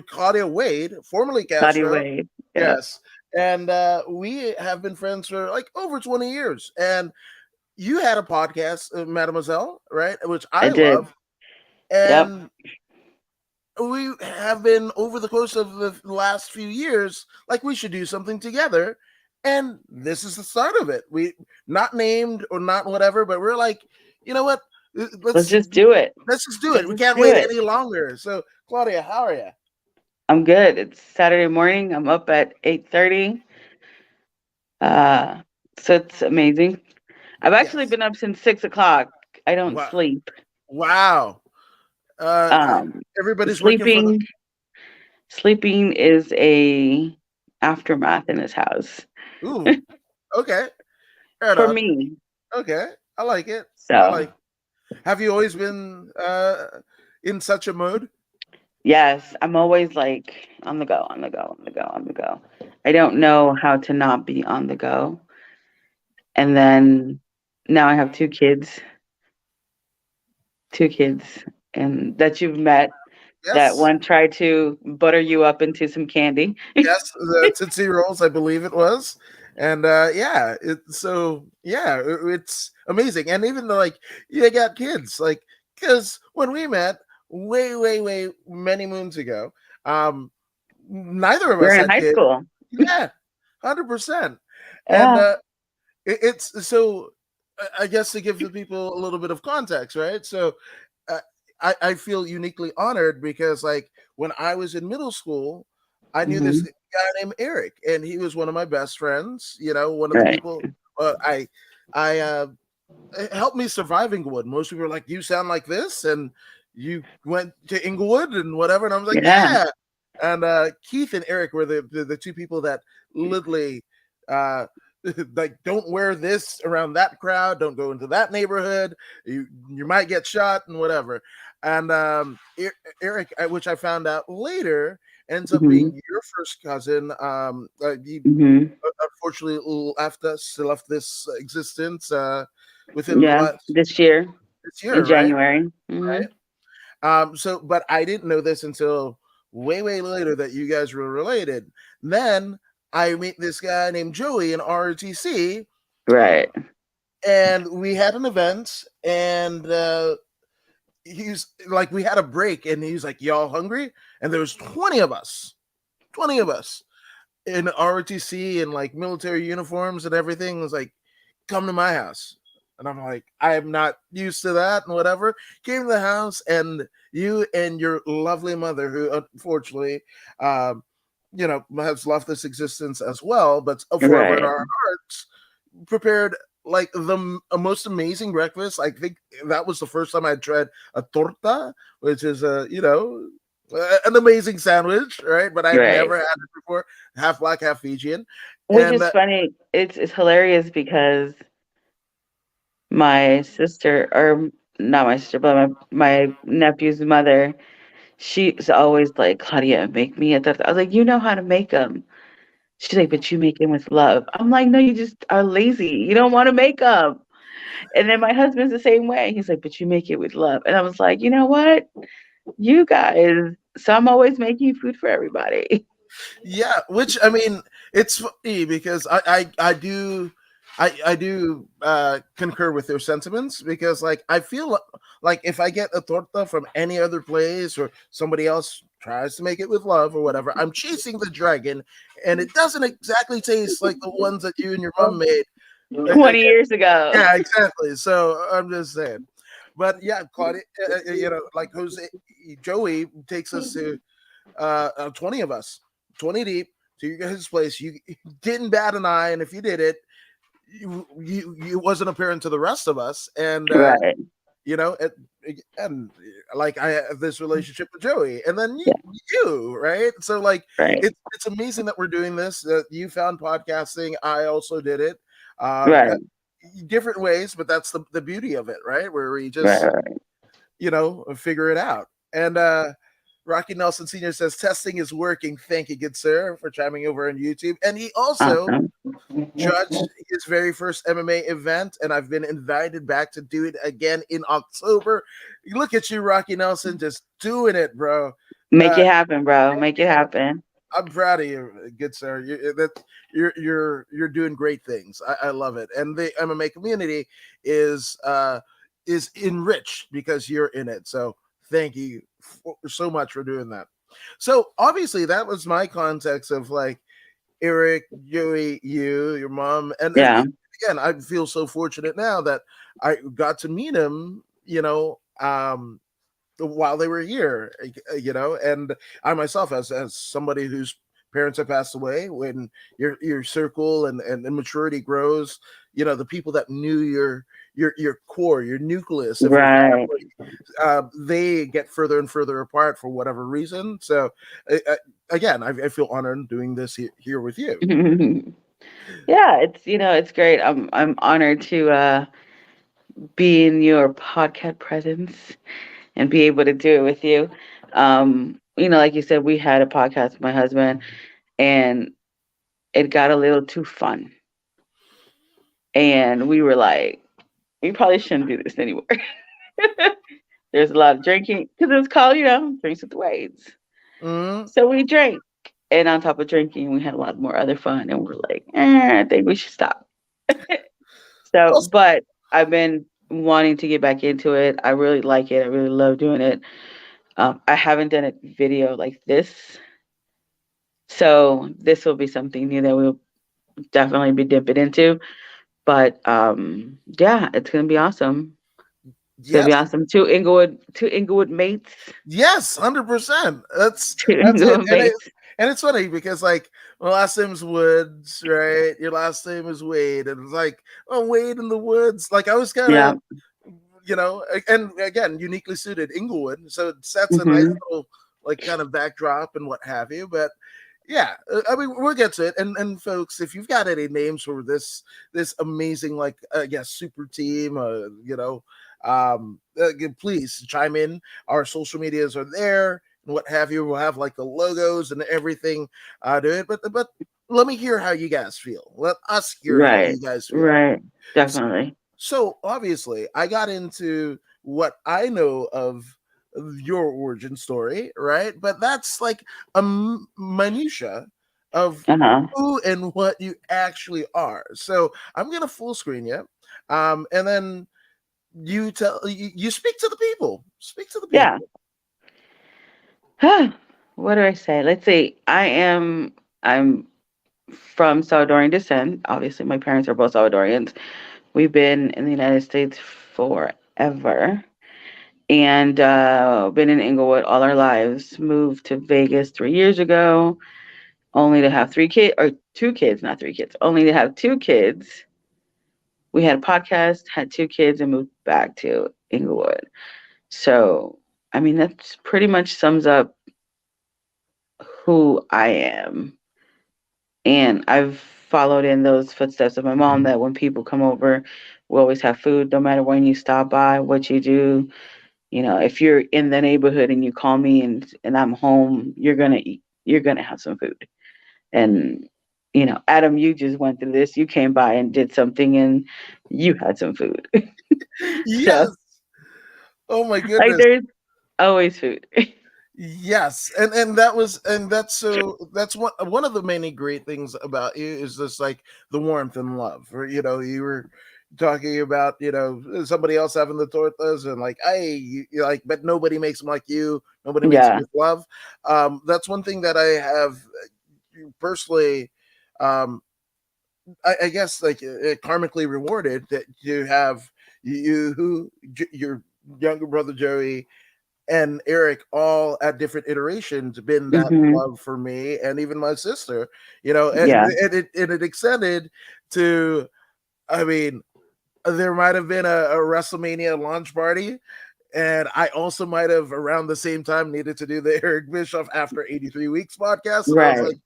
Claudia Wade, formerly Claudia Castro. Wade. Yep. Yes. And we have been friends for like over 20 years. And you had a podcast, Mademoiselle, right? Which I I did. love. Yep. And we have been over the course of the last few years, like we should do something together. And this is the start of it. We not named or not whatever, but we're like, you know what? Let's Let's just do it. let's just do it. Let's We just can't do wait it. any longer. So, Claudia, how are you? I'm good. It's Saturday morning. I'm up at 8:30. Uh, so it's amazing. I've actually Yes. been up since 6 o'clock. I don't Wow. sleep. Wow. Uh, Um, everybody's working for the. sleeping sleeping is a aftermath in this house Ooh. Okay. Fair for enough. me. Okay. I like it. I So like. Have you always been in such a mood? yes, I'm always like on the go, on the go, on the go, on the go. I don't know how to not be on the go. And then now I have two kids, and that you've met. That Yes. one tried to butter you up into some candy. Yes. The Tootsie Rolls, I believe it was. And yeah, it's amazing. And even though like you got kids, like because when we met way many moons ago, um, neither of We're us in had high kids. school. Yeah, 100%. And Yeah. it's so. I guess to give the people a little bit of context, right? So, uh, I feel uniquely honored because, like, when I was in middle school, I knew this Hmm. guy named Eric, and he was one of my best friends. You know, one of the Right. people I helped me survive Inglewood. Most people were like, "You sound like this," and you went to Inglewood and whatever, and I was like, Yeah. "Yeah." And Keith and Eric were the two people that literally uh, like don't wear this around that crowd, don't go into that neighborhood, you might get shot and whatever. And Eric, which I found out later, ends up Hmm. being your first cousin. He Hmm. unfortunately left this existence within the Yeah. last This year this in year, right? January. Hmm. So, but I didn't know this until way later that you guys were related. Then I meet this guy named Joey in ROTC, Right. and we had an event, and he's like, we had a break, and he's like, "Y'all hungry?" And there was 20 of us in ROTC and like military uniforms and everything. It was like, "Come to my house." And I'm like, I am not used to that and whatever. Came to the house, and you and your lovely mother, who unfortunately, um, has left this existence as well, but forever in Right. our hearts, prepared like the most amazing breakfast. I think that was the first time I tried a torta, which is an amazing sandwich, right? But I'd Right. never had it before. Half black, half Fijian, Which and is funny. It's hilarious because my sister, or not my sister, but my nephew's mother, she's always like, Claudia, make me a torta. I was like, you know how to make them. She's like, but you make them with love. I'm like, no, you just are lazy. You don't want to make them. And then my husband's the same way. He's like, but you make it with love. And I was like, you know what? You guys. So I'm always making food for everybody. yeah, which I mean, it's funny because I do concur with their sentiments because like I feel like if I get a torta from any other place or somebody else tries to make it with love or whatever, I'm chasing the dragon, and it doesn't exactly taste like the ones that you and your mom made. 20 years ago. Yeah, exactly. So I'm just saying. But yeah, Claudia, like Jose, Joey takes us to 20 of us, 20 deep, to your guys' place. You didn't bat an eye, and if you did it, you wasn't apparent to the rest of us. And Right. you know, and like I have this relationship with Joey, and then Yeah. you, right? So like, Right. it's amazing that we're doing this. That you found podcasting, I also did it. Right. Different ways, but that's the beauty of it, right? Where we Right. just Right. figure it out. And Rocky Nelson Sr. says testing is working. Thank you, good sir, for chiming over on YouTube. And he also Awesome. judged his very first MMA event, and I've been invited back to do it again in October. Look at you, Rocky Nelson, just doing it, bro. Make Uh, it happen, bro. Make it happen. I'm proud of you, good sir. You're doing great things. I love it, and the MMA community is enriched because you're in it. So thank you so much for doing that. So obviously that was my context of like Eric, Joey, you, your mom, and Yeah. again, I feel so fortunate now that I got to meet him. While they were here, and I myself, as somebody whose parents have passed away, when your circle and maturity grows, the people that knew your core, your nucleus of your Right. family, they get further and further apart for whatever reason. So, again, I feel honored doing this here with you. Yeah, it's great. I'm honored to be in your podcast presence and be able to do it with you. Like you said, we had a podcast with my husband and it got a little too fun. And we were like, we probably shouldn't do this anymore. There's a lot of drinking because it's called, Drinks with the Waves. Mhm. So we drank. And on top of drinking, we had a lot more other fun. And we're like, I think we should stop. So, Also, but I've been wanting to get back into it. I really like it. I really love doing it. I haven't done a video like this. So this will be something new that we'll definitely be dipping into. But yeah, it's gonna be awesome. It's gonna be yes, awesome. Two Inglewood mates. yes, 100%. Two That's it, Inglewood mates. and it's funny because like my last name's Woods, right? Your last name is Wade, and it's like, oh, Wade in the Woods. Like I was kind Yeah. of, and again, uniquely suited Inglewood, so it sets a nice Hmm. little like kind of backdrop and what have you. But yeah, I mean, we'll get to it. And folks, if you've got any names for this amazing like super team, please chime in. Our social medias are there and what have you. We'll have like the logos and everything to it. But let me hear how you guys feel. Let us hear how Right. you guys feel. Right. So, Definitely. so obviously, I got into what I know of your origin story, right? But that's like a minutia of Uh-huh. who and what you actually are. So I'm gonna full screen you, and then you speak to the people. Speak to the Yeah. people. What do I say? Let's see. I'm from Salvadorian descent. Obviously, my parents are both Salvadorians. We've been in the United States forever and been in Inglewood all our lives. Moved to Vegas 3 years ago, only to have 3 kids, or 2 kids, not 3 kids, only to have 2 kids. We had a podcast, had 2 kids, and moved back to Inglewood. So, I mean, that's pretty much sums up who I am. And I've followed in those footsteps of my mom that when people come over, we always have food, no matter when you stop by, what you do. If you're in the neighborhood and you call me and I'm home, you're gonna eat. You're gonna have some food. And Adam, you just went through this. You came by and did something, and you had some food. So, Yes. Oh my like, goodness. there's always food. Yes, that's one of the many great things about you is this like the warmth and love. Or, you were talking about somebody else having the tortas and like hey, you're like, but nobody makes them like you. Nobody makes them Yeah. with love. That's one thing that I have personally. Um, I guess like karmically rewarded that you have your younger brother Joey and Eric all at different iterations been that Hmm. love for me and even my sister, Yeah. and it extended to, I mean, there might have been a WrestleMania launch party, and I also might have around the same time needed to do the Eric Bischoff After 83 Weeks podcast, and I was Right. like,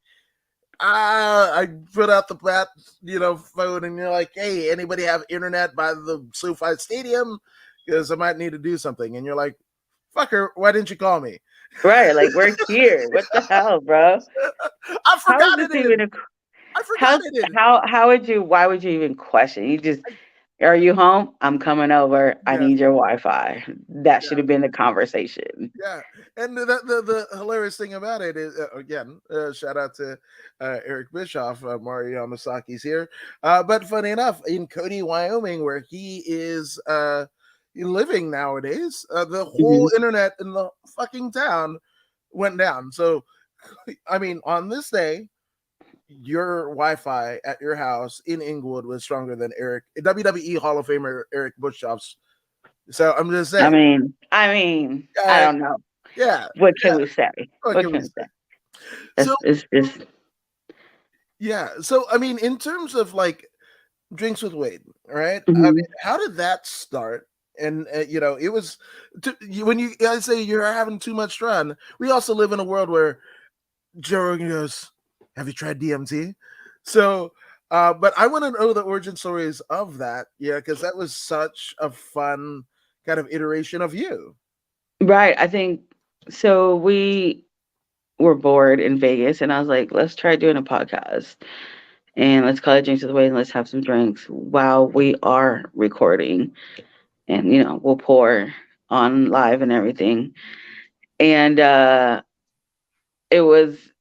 I put out the phone, and you're like, hey, anybody have internet by the SoFi Stadium? Because I might need to do something, and you're like, fucker, why didn't you call me? Right. Like, we're here. What the hell, bro? I How is forgot this it even in. a I how forgot it in. how would you why would you even question? You just Are you home? I'm coming over. I Yeah, need your Wi-Fi. That should yeah. have been the conversation. Yeah, and the hilarious thing about it is again, shout out to Eric Bischoff, Mario Yamasaki's here. But funny enough, in Cody, Wyoming, where he is living nowadays, the whole Mhm. internet in the fucking town went down. So, I mean, on this day, your Wi-Fi at your house in Inglewood was stronger than WWE Hall of Famer Eric Bischoff's. So I'm just saying, I uh, don't know. yeah, What yeah. can we say? What What can we can we say? say? So It's just yeah, so I mean, in terms of like drinks with Wade, right? I mean, mhm. how did that start? And it was when you guys say you're having too much fun. We also live in a world where Joe Rogan goes, "Have you tried DMT?" So, but I want to know the origin stories of that, yeah, because that was such a fun kind of iteration of you. Right. I think so. We were bored in Vegas, and I was like, let's try doing a podcast and let's call it Drinks of the Way and let's have some drinks while we are recording. And, we'll pour on live and everything. And it was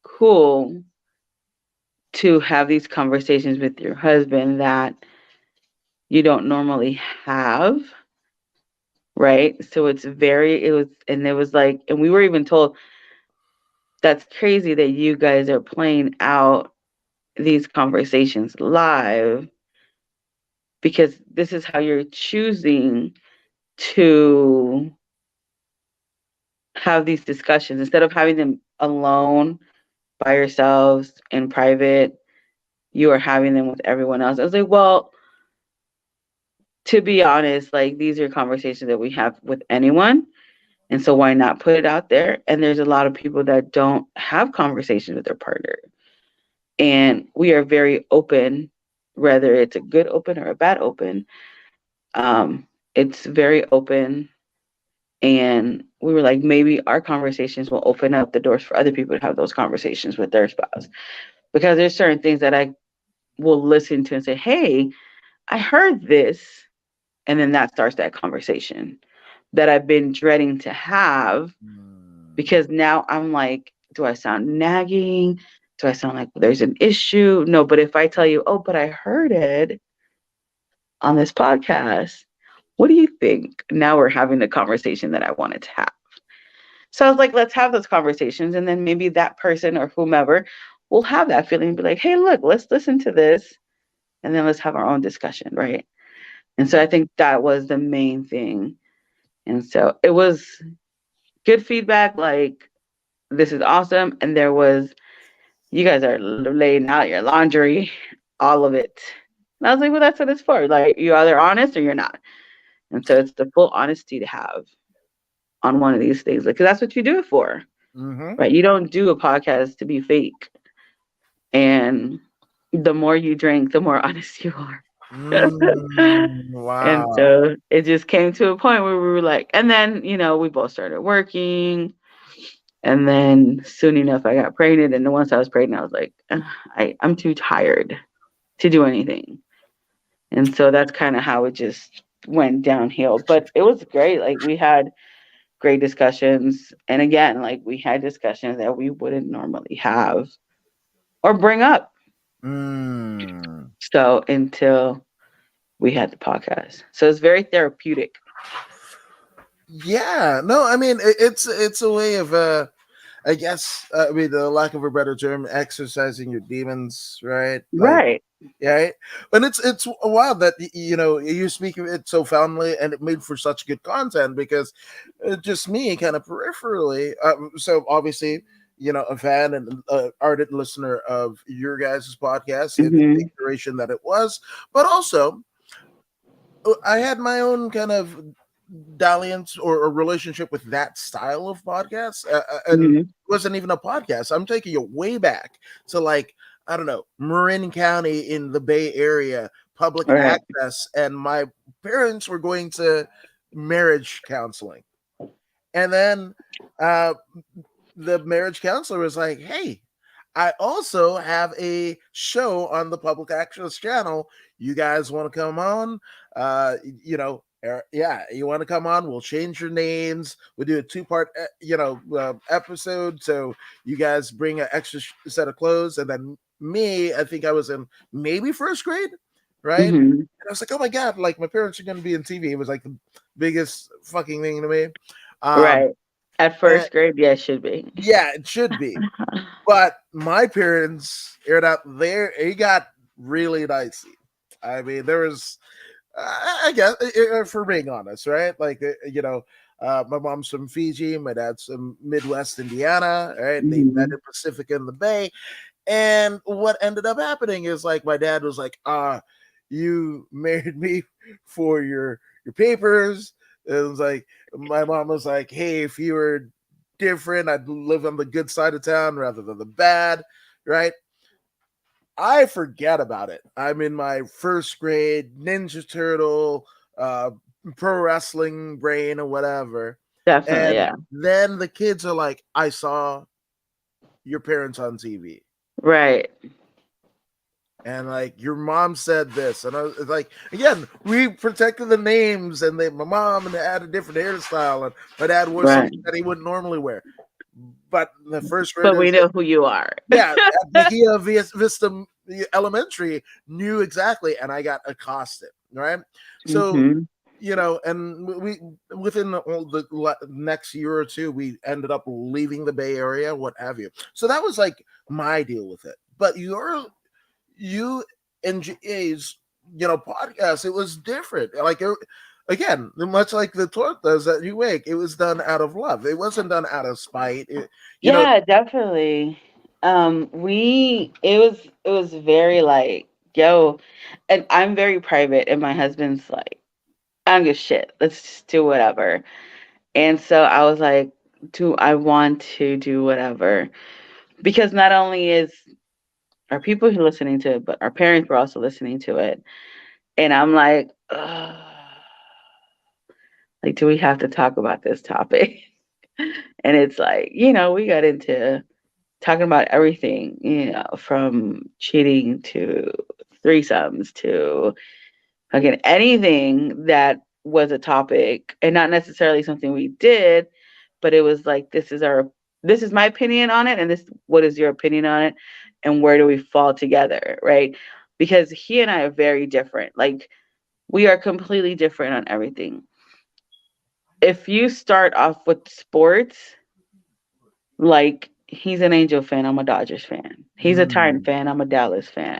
cool to have these conversations with your husband that you don't normally have. Right. So it was like, and we were even told that's crazy that you guys are playing out these conversations live because this is how you're choosing to have these discussions instead of having them alone by yourselves in private. You are having them with everyone else. I was like, well, to be honest, like these are conversations that we have with anyone. And so why not put it out there? And there's a lot of people that don't have conversations with their partner. And we are very open, whether it's a good open or a bad open. It's very open. And we were like, maybe our conversations will open up the doors for other people to have those conversations with their spouse. Because there's certain things that I will listen to and say, hey, I heard this. And then that starts that conversation that I've been dreading to have Mm. because now I'm like, do I sound nagging? Do I sound like there's an issue? No, but if I tell you, oh, but I heard it on this podcast, what do you think? Now we're having the conversation that I wanted to have. So I was like, let's have those conversations. And then maybe that person or whomever will have that feeling and be like, hey, look, let's listen to this. And then let's have our own discussion. Right. And so I think that was the main thing. And so it was good feedback. Like, this is awesome. And there was, you guys are laying out your laundry, all of it. And I was like, well, that's what it's for. Like, you're either honest or you're not. And so it's the full honesty to have on one of these things. Like, 'cause that's what you do it for, Mm-hmm. right? You don't do a podcast to be fake. And the more you drink, the more honest you are. And Wow. so it just came to a point where we were like, and then, we both started working. And then soon enough, I got pregnant. And once I was pregnant, I was like, "Ugh, I'm too tired to do anything." And so that's kind of how it just went downhill. But it was great. Like, we had great discussions. And again, like, we had discussions that we wouldn't normally have or bring up. Mm. So until we had the podcast. So it's very therapeutic. Yeah, no, I mean it's a way of I guess I mean the lack of a better term, exercising your demons, right? Like Right. yeah, right? And it's wild that you speak of it so fondly, and it made for such good content because just me kind of peripherally. So obviously, a fan and ardent listener of your guys' podcast and the Hmm. iteration that it was, but also I had my own kind of dalliance or a relationship with that style of podcast, and it Hmm. wasn't even a podcast. I'm taking you way back to like I don't know Marin County in the Bay Area, public Right. access, and my parents were going to marriage counseling, and then uh, the marriage counselor was like, "Hey, I also have a show on the Public Access channel. You guys want to come on? Yeah, you want to come on? We'll change your names. We'll do a two-part, episode. So you guys bring an extra set of clothes, and then me, I think I was in maybe first grade, right? Hmm. And I was like, oh my god, like my parents are going to be in TV. It was like the biggest fucking thing to me. Right. At And first grade, yeah, it should be. yeah, it should be. But my parents aired out there. It got really dicey. I mean, there was, I guess, for being honest, right? Like, my mom's from Fiji, my dad's from Midwest Indiana, right? They met Mhm. in Pacifica in the Bay. And what ended up happening is like my dad was like, you married me for your papers. It was like my mom was like, hey, if you were different, I'd live on the good side of town rather than the bad, right? I forget about it. I'm in my first grade Ninja Turtle, uh, pro wrestling brain or whatever. Definitely, And yeah. then the kids are like, I saw your parents on TV. Right. And like your mom said this, and I was like, again, we protected the names, and my mom and they had a different hairstyle, and my dad wore Right. something that he wouldn't normally wear. But the first But we graders, know who you are. yeah, at Bahia Vista Elementary knew exactly, and I got accosted, right? So Hmm. and we within the next year or two, we ended up leaving the Bay Area, what have you. So that was like my deal with it. But you and GA's podcast, it was different. Like again, much like the tortas that you make, it was done out of love. It wasn't done out of spite. You know, Yeah, definitely. It was very like, yo, and I'm very private, and my husband's like, I don't give a shit. Let's just do whatever. And so I was like, do I want to do whatever? Because not only is our people who are listening to it, but our parents were also listening to it. And I'm like, ugh, like, do we have to talk about this topic? And it's like, we got into talking about everything, from cheating to threesomes to again anything that was a topic and not necessarily something we did, but it was like this is my opinion on it, and this what is your opinion on it, and where do we fall together, right? Because he and I are very different. Like we are completely different on everything. If you start off with sports, like he's an Angel fan, I'm a Dodgers fan. He's a Titan mm, fan, I'm a Dallas fan.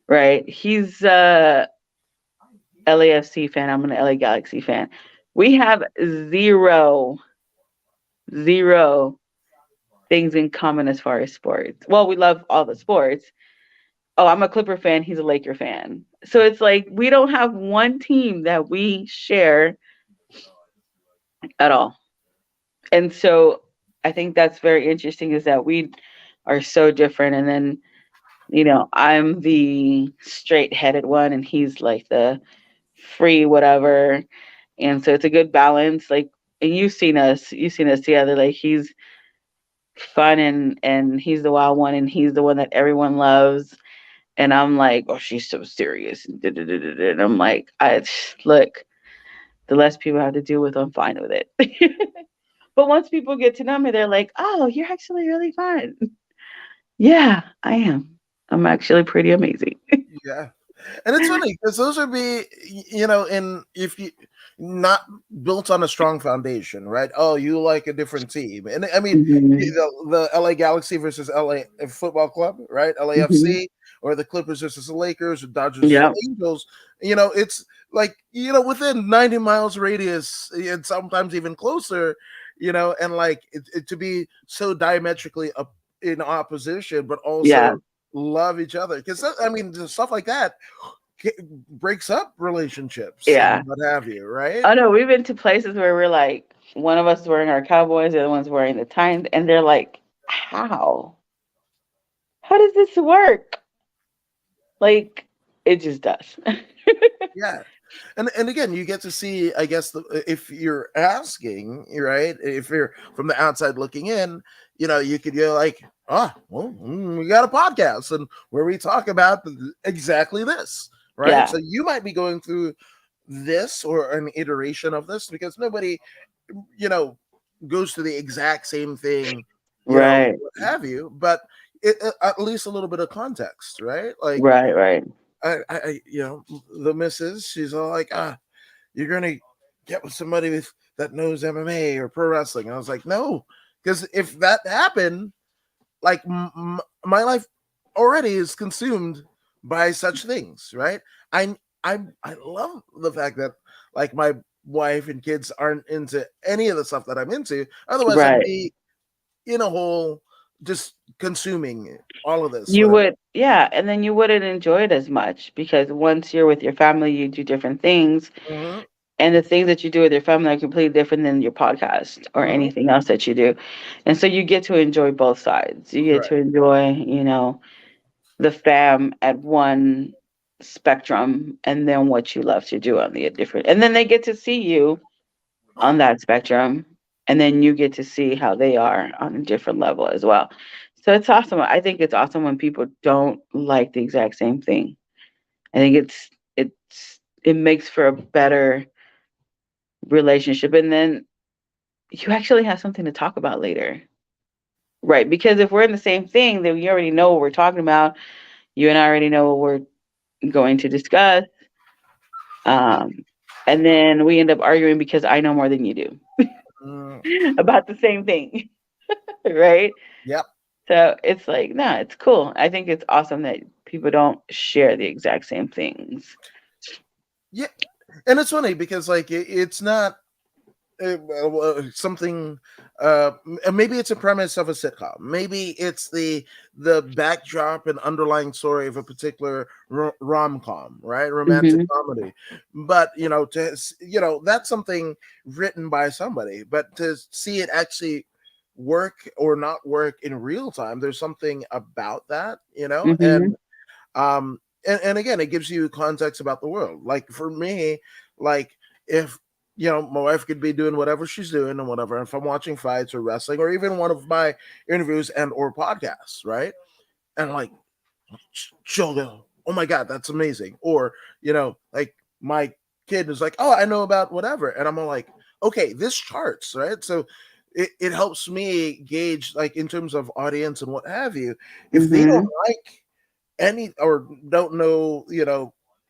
Right? He's LAFC fan, I'm an LA Galaxy fan. We have zero things in common as far as sports. Well, we love all the sports. Oh, I'm a Clipper fan, he's a Laker fan. So it's like we don't have one team that we share at all. And so I think that's very interesting is that we are so different. And then I'm the straight headed one and he's like the free whatever. And so it's a good balance. Like, and you've seen us together. Like he's fun and he's the wild one and he's the one that everyone loves. And I'm like, oh, she's so serious. And I'm like, I look, the less people I have to deal with, I'm fine with it. But once people get to know me, they're like, oh, you're actually really fun. Yeah, I am. I'm actually pretty amazing. yeah. And it's funny because those would be, in if you not built on a strong foundation, right? Oh, you like a different team, and I mean Mhm. the LA Galaxy versus LA Football Club, right? Mhm. LAFC, or the Clippers versus the Lakers, or Dodgers versus Yep. the Angels. It's like within 90 miles radius, and sometimes even closer. And like it to be so diametrically in opposition, but Yeah. also love each other, because I mean stuff like that breaks up relationships and Yeah. what have you, right? Oh no, we've been to places where we're like, one of us is wearing our Cowboys, the other one's wearing the Titans, and they're like, how? How does this work? Like, it just does. Yeah. And again, you get to see, I guess, if you're asking, right, if you're from the outside looking in, you could go like, well, we got a podcast and where we talk about exactly this, right? Yeah. So you might be going through this or an iteration of this because nobody, you know, goes to the exact same thing, Right. what have you, but at least a little bit of context, right? Like, Right. Right. the missus, she's all like, you're gonna get with somebody that knows MMA or pro wrestling. And I was like, no, because if that happened, like my life already is consumed by such things, right? I I love the fact that like my wife and kids aren't into any of the stuff that I'm into. Otherwise, I'd Right. be in a hole just consuming all of this, You whatever. would, yeah, and then you wouldn't enjoy it as much because once you're with your family, you do different things, Hmm. and the things that you do with your family are completely different than your podcast or Hmm. anything else that you do. And so you get to enjoy both sides. You get Right. to enjoy, the fam at one spectrum and then what you love to do on the different. And then they get to see you on that spectrum, and then you get to see how they are on a different level as well. So it's awesome. I think it's awesome when people don't like the exact same thing. I think it makes for a better relationship, and then you actually have something to talk about later. Right, because if we're in the same thing, then you already know what we're talking about. You and I already know what we're going to discuss. Um, and then we end up arguing because I know more than you do Mm, about the same thing, right? yep. So it's like, no, it's cool. I think it's awesome that people don't share the exact same things. Yeah. And it's funny because like it's not something maybe it's a premise of a sitcom, maybe it's the backdrop and underlying story of a particular rom-com, right, romantic Hmm. comedy, but that's something written by somebody, but to see it actually work or not work in real time, there's something about that, Hmm. and again, it gives you context about the world. Like for me, like if my wife could be doing whatever she's doing and whatever, if I'm watching fights or wrestling or even one of my interviews and or podcasts, right? And like she'll go, "Oh my god, that's amazing!" Or like my kid is like, "Oh, I know about whatever," and I'm all like, "Okay, this charts, right?" So it helps me gauge like in terms of audience and what have you. If they don't Hmm. like any or don't know,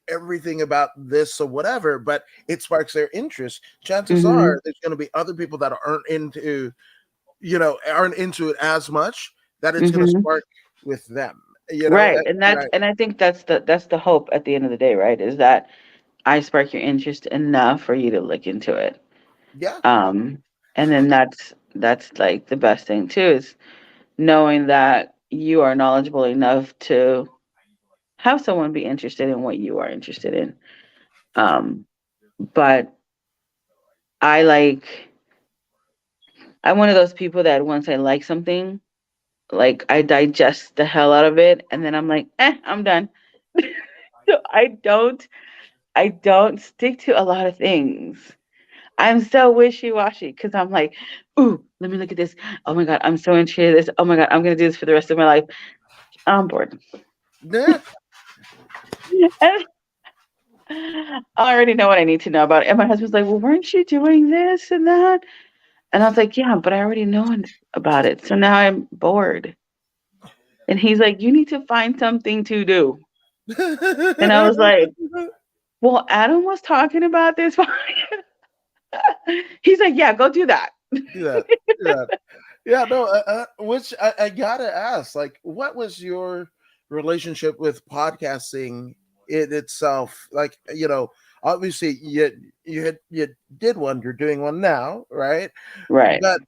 everything about this or whatever, but it sparks their interest, chances Hmm. are there's going to be other people that aren't into it as much, that it's going to Hmm. spark with them, Right. And that's right. and I think that's the hope at the end of the day, right? Is that I spark your interest enough for you to look into it. Yeah. Um, and then that's like the best thing too is knowing that you are knowledgeable enough to have someone be interested in what you are interested in. Um, but I like I'm one of those people that once I like something, like I digest the hell out of it and then I'm like, I'm done. So I don't stick to a lot of things. I'm so wishy-washy because I'm like, ooh, let me look at this. Oh my God, I'm so into this. Oh my God, I'm gonna do this for the rest of my life. I'm bored. Yeah. And I already know what I need to know about it. And my husband's like, well, weren't you doing this and that? And I was like, yeah, but I already know about it. So now I'm bored. And he's like, you need to find something to do. And I was like, well, Adam was talking about this. He's like, yeah, go do that. Do that. Do that. Yeah, no, which I gotta ask, like, what was your relationship with podcasting in itself? Like, obviously you did one, you're doing one now, right? Right. But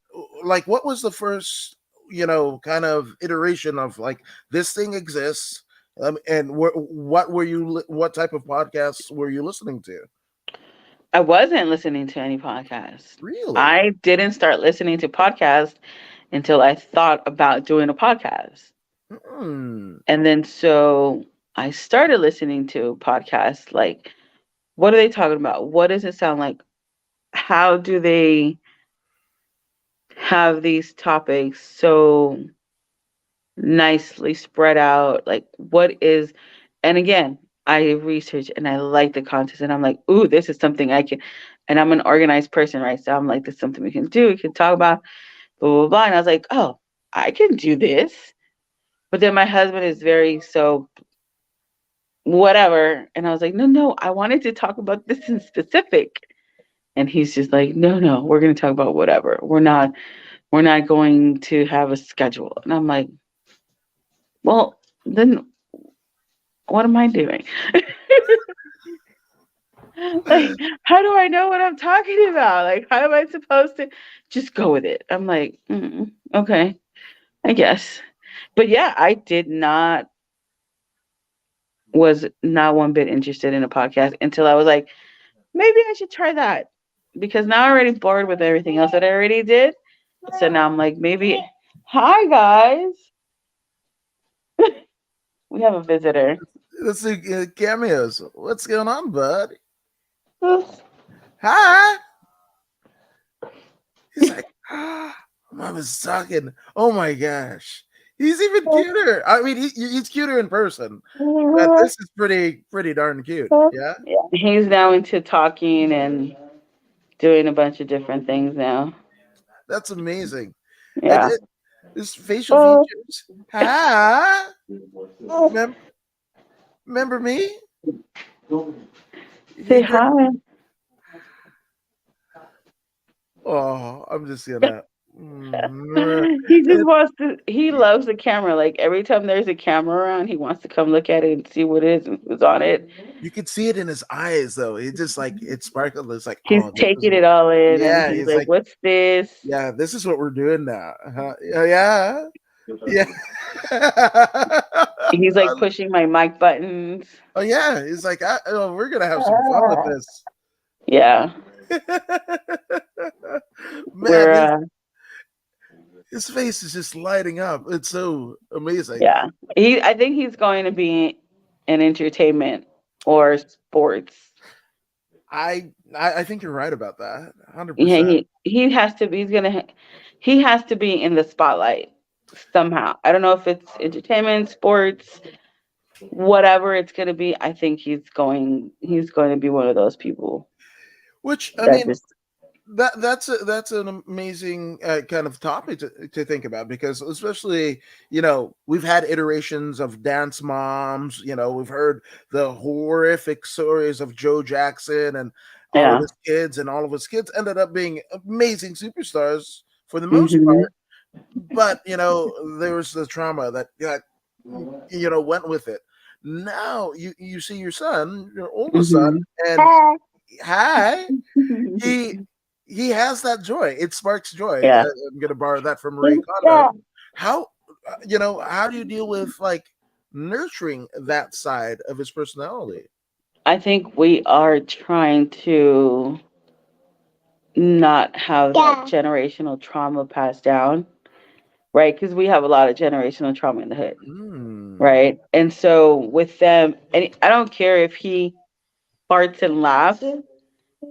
like, what was the first, kind of iteration of like this thing exists, and what type of podcasts were you listening to? I wasn't listening to any podcasts. Really? I didn't start listening to podcasts until I thought about doing a podcast. Hmm. And then so I started listening to podcasts like, what are they talking about? What does it sound like? How do they have these topics so nicely spread out. Like, what is, and again, I research and I like the content, and I'm like, ooh, this is something I can, and I'm an organized person, right? So I'm like, this is something we can do, we can talk about, blah, blah, blah. And I was like, oh, I can do this. But then my husband is very so whatever. And I was like, no, no, I wanted to talk about this in specific. And he's just like, no, no, we're going to talk about whatever. We're not going to have a schedule. And I'm like, well, then what am I doing? Like, how do I know what I'm talking about? Like, how am I supposed to just go with it? I'm like, okay, I guess. But yeah, I did not, was not one bit interested in a podcast until I was like, maybe I should try that. Because now I'm already bored with everything else that I already did. So now I'm like, maybe, hi guys, we have a visitor. Let's do cameos. What's going on, bud? Hi. He's like, Mom is talking. Oh my gosh. He's even cuter. I mean, he's cuter in person, but this is pretty darn cute. Yeah, Yeah, he's now into talking and doing a bunch of different things now. that's amazing. And Yeah. his facial features. Hi, Mem- remember me? Say He did. hi. Oh, I'm just gonna. Mm, He just wants to, he loves the camera. Like every time there's a camera around, he wants to come look at it and see what it is and who's on it. you could see it in his eyes, though. He just like it sparkled. It's like, He's oh, this is taking what. it all in and Yeah, he's he's like, like, what's this? yeah, this is what we're doing now. Yeah, yeah, yeah. He's like pushing my mic buttons. Oh yeah, he's like, oh, we're gonna have some fun with this. Yeah. Man, We're his face is just lighting up. It's so amazing. yeah. I think he's going to be in entertainment or sports. I think you're right about that. Yeah, 100%. he has to be, he has to be in the spotlight somehow. I don't know if it's entertainment, sports, whatever it's going to be. I think he's going to be one of those people Which I that mean, just that's an amazing kind of topic to think about, because especially we've had iterations of dance moms. We've heard the horrific stories of Joe Jackson and all of yeah. his kids, and all of his kids ended up being amazing superstars for the most Mhm. part. But there was the trauma that went with it. Now you see your son, your oldest son, Mhm. and hi, he he has that joy. It sparks joy. Yeah. I'm gonna borrow that from Marie Kondo. How how do you deal with like nurturing that side of his personality? I think we are trying to not have that generational trauma passed down, right? Because we have a lot of generational trauma in the hood, Mm. right? And so with them, and I don't care if he farts and laughs,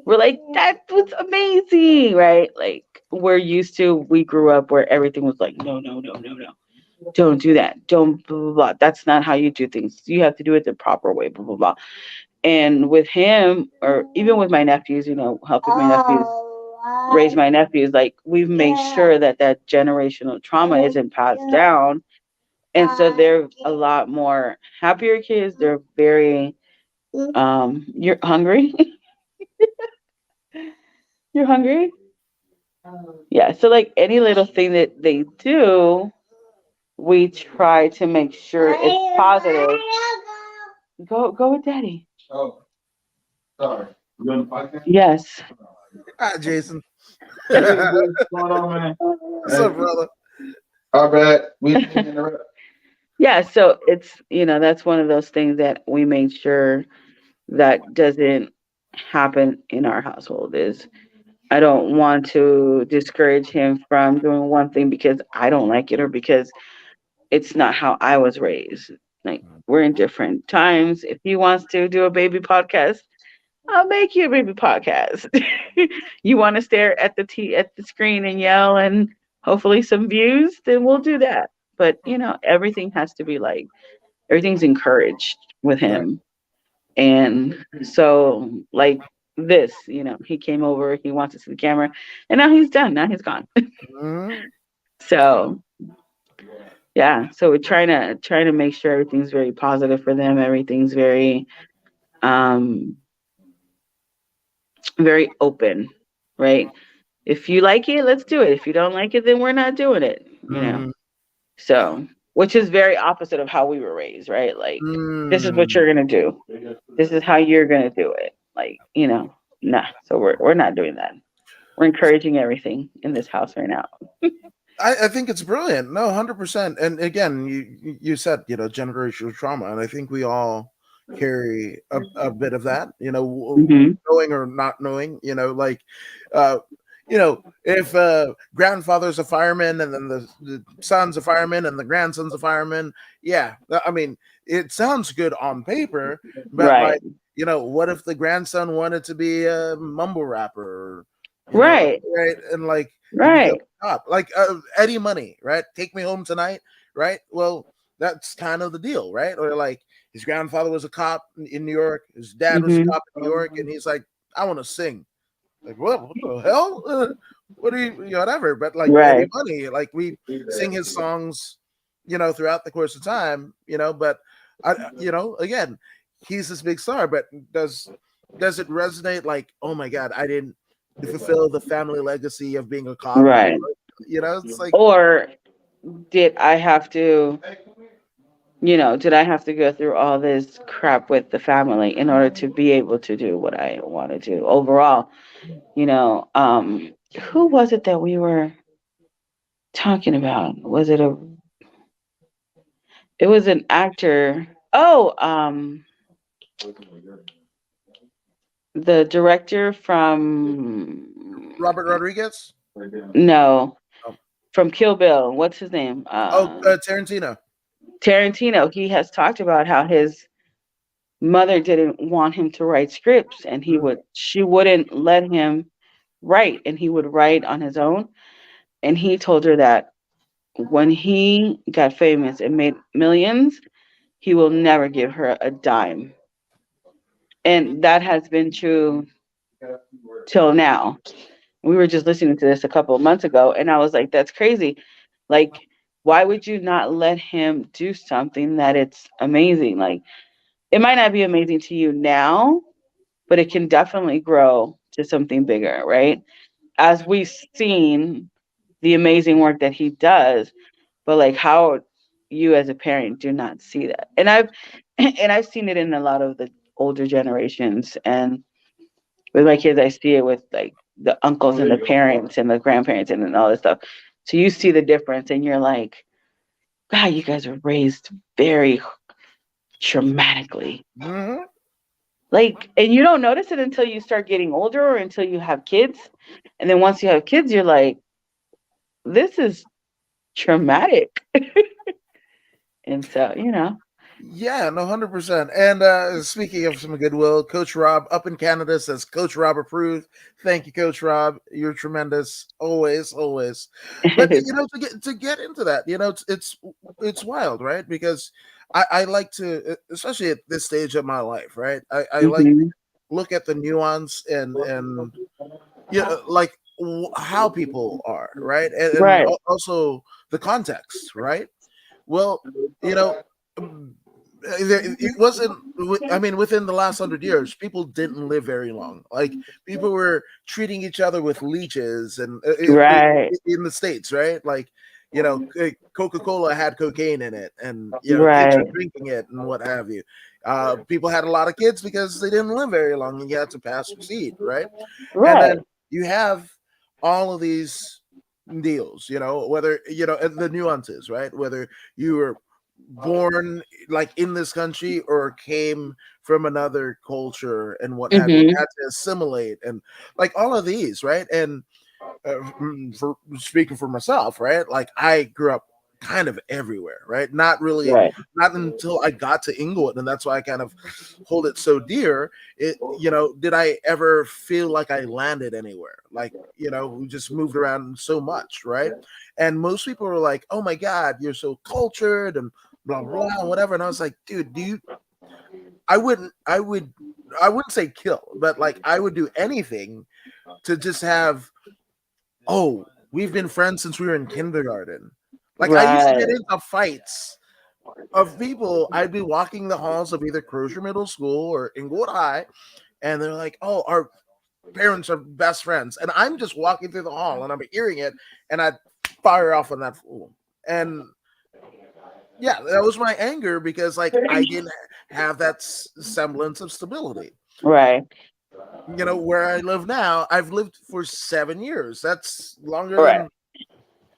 we're like, that was amazing, right? Like we grew up where everything was like, no, no, no, no, no. Don't do that. Don't blah, blah, blah. That's not how you do things. You have to do it the proper way, blah, blah, blah. And with him, or even with my nephews, helping my nephews raise my nephews, like we've made sure that that generational trauma isn't passed down. And so they're a lot more happier kids. They're very, you're hungry? You're hungry? Yeah. So like any little thing that they do, we try to make sure it's positive. Go with daddy. Oh, sorry. You on the podcast? Yes. Hi, Jason. Hey, What's what's going on, man? up, brother? All right. We didn't interrupt. Yeah, so it's, that's one of those things that we make sure that doesn't happen in our household is I don't want to discourage him from doing one thing because I don't like it or because it's not how I was raised. Like we're in different times. If he wants to do a baby podcast, I'll make you a baby podcast. You want to stare at the screen and yell and hopefully some views, then we'll do that. But everything has to be like everything's encouraged with Right. him. And so like this, he came over, he wants to see the camera, and now he's done. Now he's gone. Mhm. So yeah, so we're trying to make sure everything's very positive for them. Everything's very um very open, right? If you like it, let's do it. If you don't like it, then we're not doing it. Mhm. So, which is very opposite of how we were raised, right? Like, this is what Mm. you're gonna do. This is how you're gonna do it. Like, nah. So we're not doing that. We're encouraging everything in this house right now. I think it's brilliant. No, 100%. And again, you said, generational trauma, and I think we all carry a bit of that, Hmm. knowing or not knowing, like, uh, if grandfather's a fireman and then the son's a fireman and the grandson's a fireman, yeah, I mean, it sounds good on paper, but Right. like, what if the grandson wanted to be a mumble rapper, or, Right. right? And like, he becomes Right. a cop, like Eddie Money, right? Take Me Home Tonight, right? Well, that's kind of the deal, right? Or like his grandfather was a cop in New York, his dad was a Hmm. cop in New York, and he's like, I want to sing. Like, what the hell? What do you, whatever? But like Eddie Right. Money, like we sing his songs, throughout the course of time, but again, he's this big star, but does it resonate like, oh my God, I didn't fulfill the family legacy of being a cop in New Right. York? It's like, Or did I have to, did I have to go through all this crap with the family in order to be able to do what I want to do overall? Who was it that we were talking about? It was an actor. Oh, the director from, Robert Rodriguez. no, Oh, from Kill Bill. What's his name? Tarantino. Tarantino. He has talked about how his mother didn't want him to write scripts, and she wouldn't let him write, and he would write on his own. And he told her that when he got famous and made millions, he will never give her a dime. And that has been true till now. We were just listening to this a couple of months ago, and I was like, that's crazy. Like, why would you not let him do something that it's amazing? Like, it might not be amazing to you now, but it can definitely grow to something bigger, right? As we've seen the amazing work that he does, but like how you as a parent do not see that. And I've seen it in a lot of the older generations, and with my kids I see it with like the uncles and the parents and the grandparents and all this stuff. So you see the difference and you're like, God, you guys are raised very traumatically. Mm-hmm. Like, and you don't notice it until you start getting older or until you have kids. And then once you have kids, you're like, this is traumatic. And so, Yeah, no, 100%. And speaking of some goodwill, Coach Rob up in Canada says, Coach Rob approved. Thank you, Coach Rob. You're tremendous, always, always. But to get into that, it's wild, right? Because I like to, especially at this stage of my life, right? I like Mhm. look at the nuance and like how people are, right? And Right. also the context, right? Well, you know, it wasn't. I mean, within the last 100 years, people didn't live very long. Like people were treating each other with leeches, and Right. in the states, right? Like, Coca-Cola had cocaine in it, and kids were Right. drinking it, and what have you. People had a lot of kids because they didn't live very long, and you had to pass your seed, right? And Right. then you have all of these deals, whether and the nuances, right? Whether you were born like in this country or came from another culture and what have you, Mhm. had to assimilate, and like all of these, right? And for speaking for myself, right? Like I grew up kind of everywhere, right? Not really, Right. not until I got to Inglewood, and that's why I kind of hold it so dear. Did I ever feel like I landed anywhere? Like, we just moved around so much, right? And most people were like, "Oh my God, you're so cultured," and blah blah and whatever. And I was like, "Dude, I wouldn't say kill, but like I would do anything to just have. Oh, we've been friends since we were in kindergarten. Like I used to get Right. into fights of people. I'd be walking the halls of either Crozier Middle School or Inglewood High, and they're like, "Oh, our parents are best friends," and I'm just walking through the hall and I'm hearing it, and I'd fire off on that fool. And yeah, that was my anger because like I didn't have that semblance of stability. Right. Where I live now, I've lived for 7 years. That's longer Right. than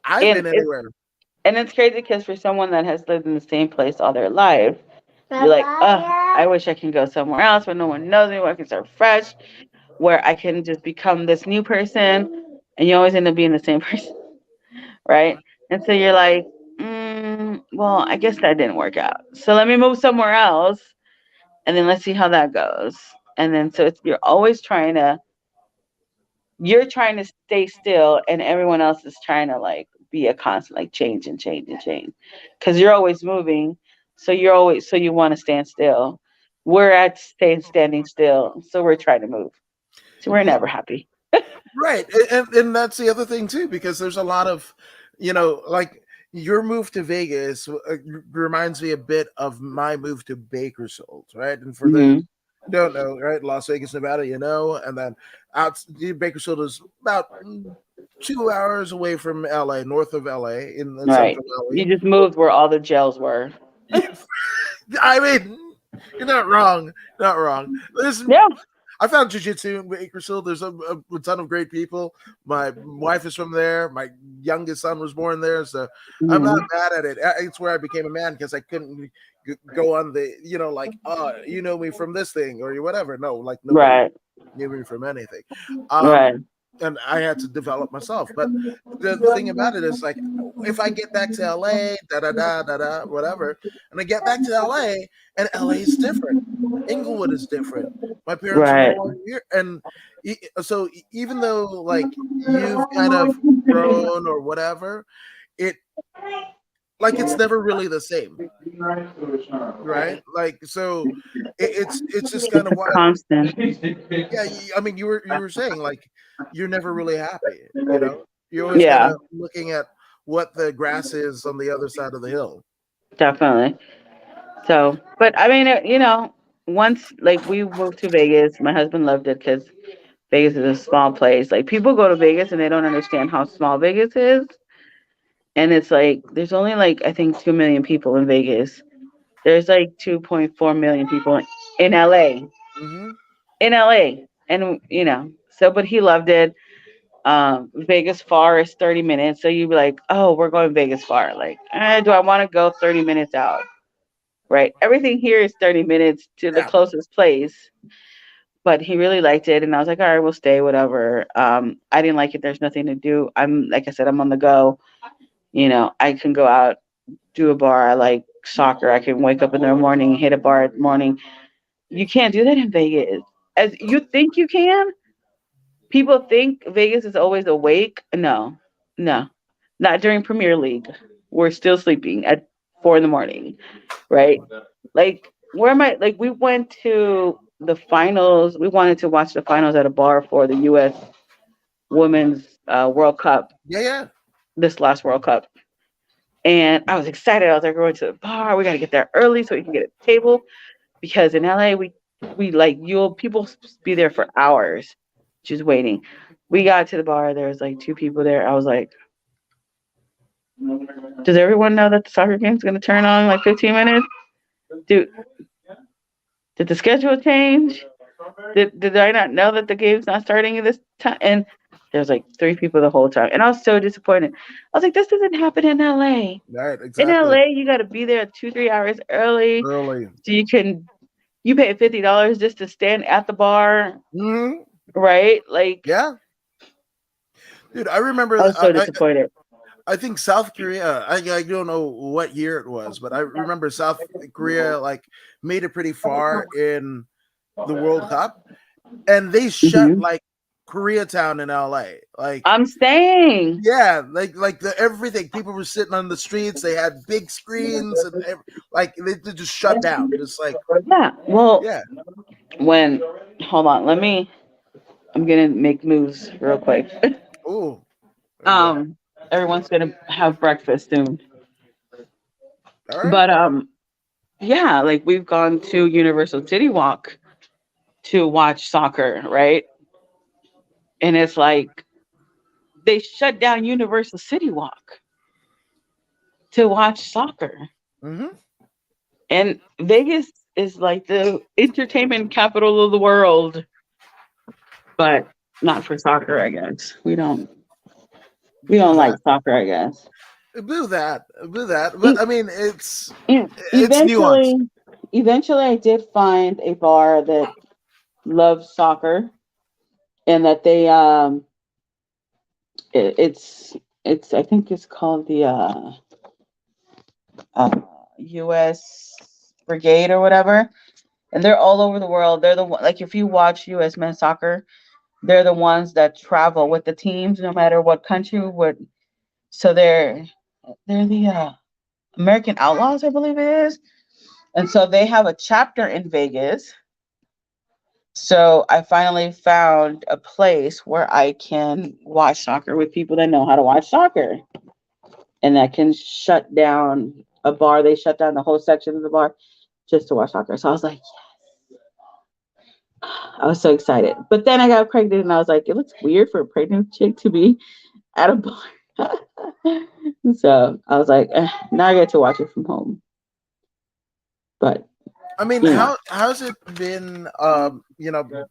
I've And been anywhere. it's crazy because for someone that has lived in the same place all their life, you're like, I wish I can go somewhere else where no one knows me, where I can start fresh, where I can just become this new person. And you always end up being the same person, right? And so you're like, well, I guess that didn't work out. So let me move somewhere else, and then let's see how that goes. And then so you're trying to stay still, and everyone else is trying to like be a constant like change and change and change, because you're always moving. So you want to stand still. We're at standing still, so we're trying to move. So we're never happy. Right. And that's the other thing too, because there's a lot of, like your move to Vegas reminds me a bit of my move to Bakersfield, right? And for those who don't know, right, Las Vegas, Nevada, and then Bakersfield is about 2 hours away from LA, north of LA, in the Right. Central Valley. You just moved where all the jails were. I mean, you're not wrong. Not wrong. Listen, Yeah. I found jiu-jitsu in Bakersfield. There's a ton of great people. My wife is from there. My youngest son was born there, so I'm not mad at it. It's where I became a man because I couldn't go on the, like, you know me from this thing or whatever. No, like nobody knew me from anything. Right. And I had to develop myself. But the thing about it is, like, if I get back to LA, whatever, and I get back to LA, and LA is different. Inglewood is different. My parents were born here, and so even though like you've kind of grown or whatever, it's never really the same, right? Like, so it's just kind of wild. Constant. Yeah, I mean, you were saying like you're never really happy. You're always kind of looking at what the grass is on the other side of the hill. Definitely. So, but I mean, once like we moved to Vegas, my husband loved it because Vegas is a small place. Like people go to Vegas and they don't understand how small Vegas is. And it's like there's only like I think 2 million people in Vegas. There's like 2.4 million people in LA. Mm-hmm. In LA. And so but he loved it. Vegas far is 30 minutes. So you'd be like, oh, we're going Vegas far. Like, do I want to go 30 minutes out? Right. Everything here is 30 minutes to the closest place. But he really liked it. And I was like, all right, we'll stay, whatever. I didn't like it. There's nothing to do. Like I said, I'm on the go. I can go out, do a bar. I like soccer. I can wake up in the morning, hit a bar in the morning. You can't do that in Vegas. As you think you can. People think Vegas is always awake. No, not during Premier League. We're still sleeping at 4 a.m, right? Like, where am I? Like, we went to the finals. We wanted to watch the finals at a bar for the U.S. Women's World Cup. Yeah. This last World Cup. And I was excited. I was like, we're going to the bar. We got to get there early so we can get a table. Because in LA, we like, people be there for hours just waiting. We got to the bar. There was like 2 people there. I was like, does everyone know that the soccer game's going to turn on in like 15 minutes? Dude, did the schedule change? Did I not know that the game's not starting at this time? And there's like 3 people the whole time. And I was so disappointed. I was like, this doesn't happen in LA. Right, exactly. In LA, you got to be there 2-3 hours early. So you pay $50 just to stand at the bar. Mm-hmm. Right? Like, yeah. Dude, I remember. I was so disappointed. I think South Korea. I don't know what year it was, but I remember South Korea like made it pretty far in the World Cup, and they shut Mhm. like Koreatown in LA. Like, I'm staying. yeah, like the everything. People were sitting on the streets. They had big screens and like they just shut down. Just like, Yeah. Well, yeah. when hold on, I'm gonna make moves real quick. Oh, um, Everyone's gonna have breakfast soon. all right. But yeah, like we've gone to Universal City Walk to watch soccer, right? And it's like they shut down Universal City Walk to watch soccer. Mm-hmm. And Vegas is like the entertainment capital of the world, but not for soccer, I guess. We don't like soccer, I guess. Blew that, blew that. E- But I mean, it's e- it's nuanced. Eventually, eventually, I did find a bar that loves soccer, and that it's I think it's called the uh, U.S. Brigade or whatever, and they're all over the world. They're the like if you watch U.S. men's soccer, they're the ones that travel with the teams, no matter what country would. So they're the American Outlaws, I believe it is, and so they have a chapter in Vegas. So I finally found a place where I can watch soccer with people that know how to watch soccer, and that can shut down a bar. They shut down the whole section of the bar just to watch soccer. So I was like, I was so excited. But then I got pregnant, and I was like, it looks weird for a pregnant chick to be at a bar. So I was like, now I get to watch it from home. But I mean, you know, how's it been?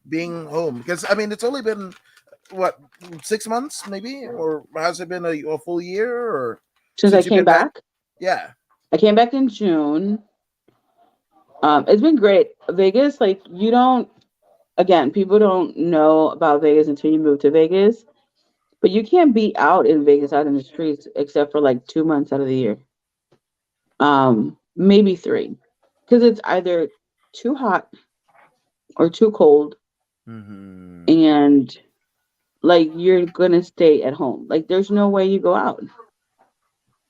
Being home, because I mean, it's only been what 6 months, maybe, or has it been a full year, or since I since you've came been back? back, Yeah. I came back in June. It's been great. Vegas, like you don't. Again, people don't know about Vegas until you move to Vegas. But you can't be out in Vegas, out in the streets, except for like 2 months out of the year. Maybe three, because it's either too hot or too cold, Mm-hmm. and like you're gonna stay at home. Like there's no way you go out.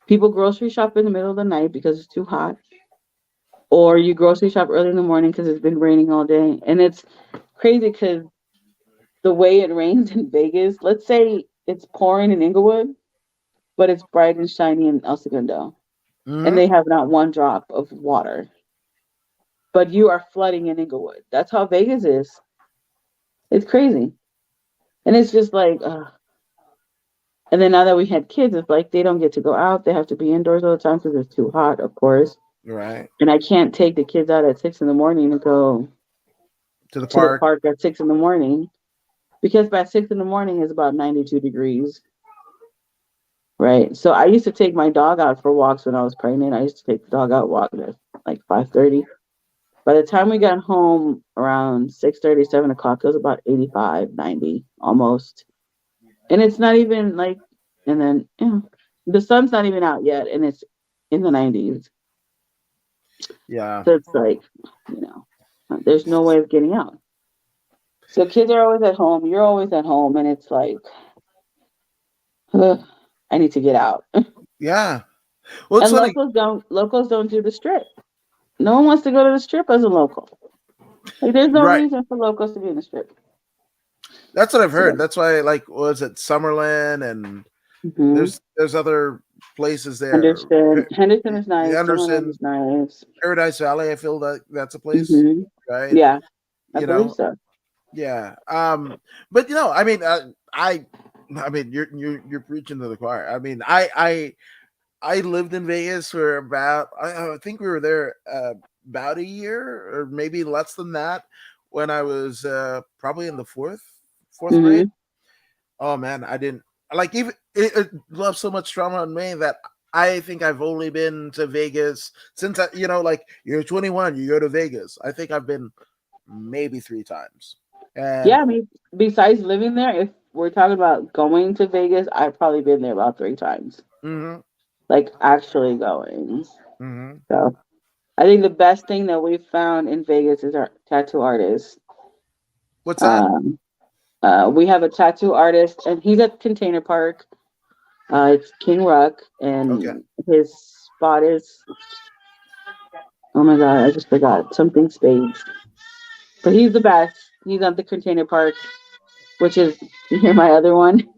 People grocery shop in the middle of the night because it's too hot, or you grocery shop early in the morning because it's been raining all day. And it's crazy because the way it rains in Vegas, let's say it's pouring in Inglewood, but it's bright and shiny in El Segundo, and Mm-hmm. they have not one drop of water. But you are flooding in Inglewood. That's how Vegas is. It's crazy. And it's just like, and then now that we had kids, it's like they don't get to go out. They have to be indoors all the time because it's too hot, of course. Right. And I can't take the kids out at 6 in the morning and go To the to the park. park at 6 in the morning, because by 6 in the morning is about 92 degrees. Right. So I used to take my dog out for walks when I was pregnant. I used to take the dog out walking at like 5:30. By the time we got home around 6:30, 7 o'clock, it was about 85, 90 almost. And it's not even like, and then, the sun's not even out yet, and it's in the 90s. Yeah. So it's like, you know, there's no way of getting out. So kids are always at home. You're always at home, and it's like, ugh, I need to get out. Yeah. Well, it's And funny. locals don't do the strip. No one wants to go to the strip as a local. Like, there's no Right. reason for locals to be in the strip. That's what I've So, heard. That's why, like, was it Summerlin, and mhm. there's other places there. Henderson is nice. Summerlin Henderson, is nice. Paradise Valley. I feel that that's a place, Hmm. right? Yeah, I You believe know, so. yeah. But I mean, I mean, you're preaching to the choir. I mean, I lived in Vegas for about, I think we were there about a year or maybe less than that, when I was probably in the fourth grade. Hmm. Oh man, I didn't like, even it left so much trauma on me that I think I've only been to Vegas since like, you're 21, you go to Vegas. I think I've been maybe 3 times. And Yeah, I mean, besides living there, if we're talking about going to Vegas, I've probably been there about 3 times. Mm-hmm. like actually going. Mm-hmm. So I think the best thing that we found in Vegas is our tattoo artist. What's that? Um, we have a tattoo artist, and he's at Container Park. It's King Ruck, Okay. and his spot is, oh my god, I just forgot something Spades. But he's the best. He's at the Container Park, which is, you hear my other one.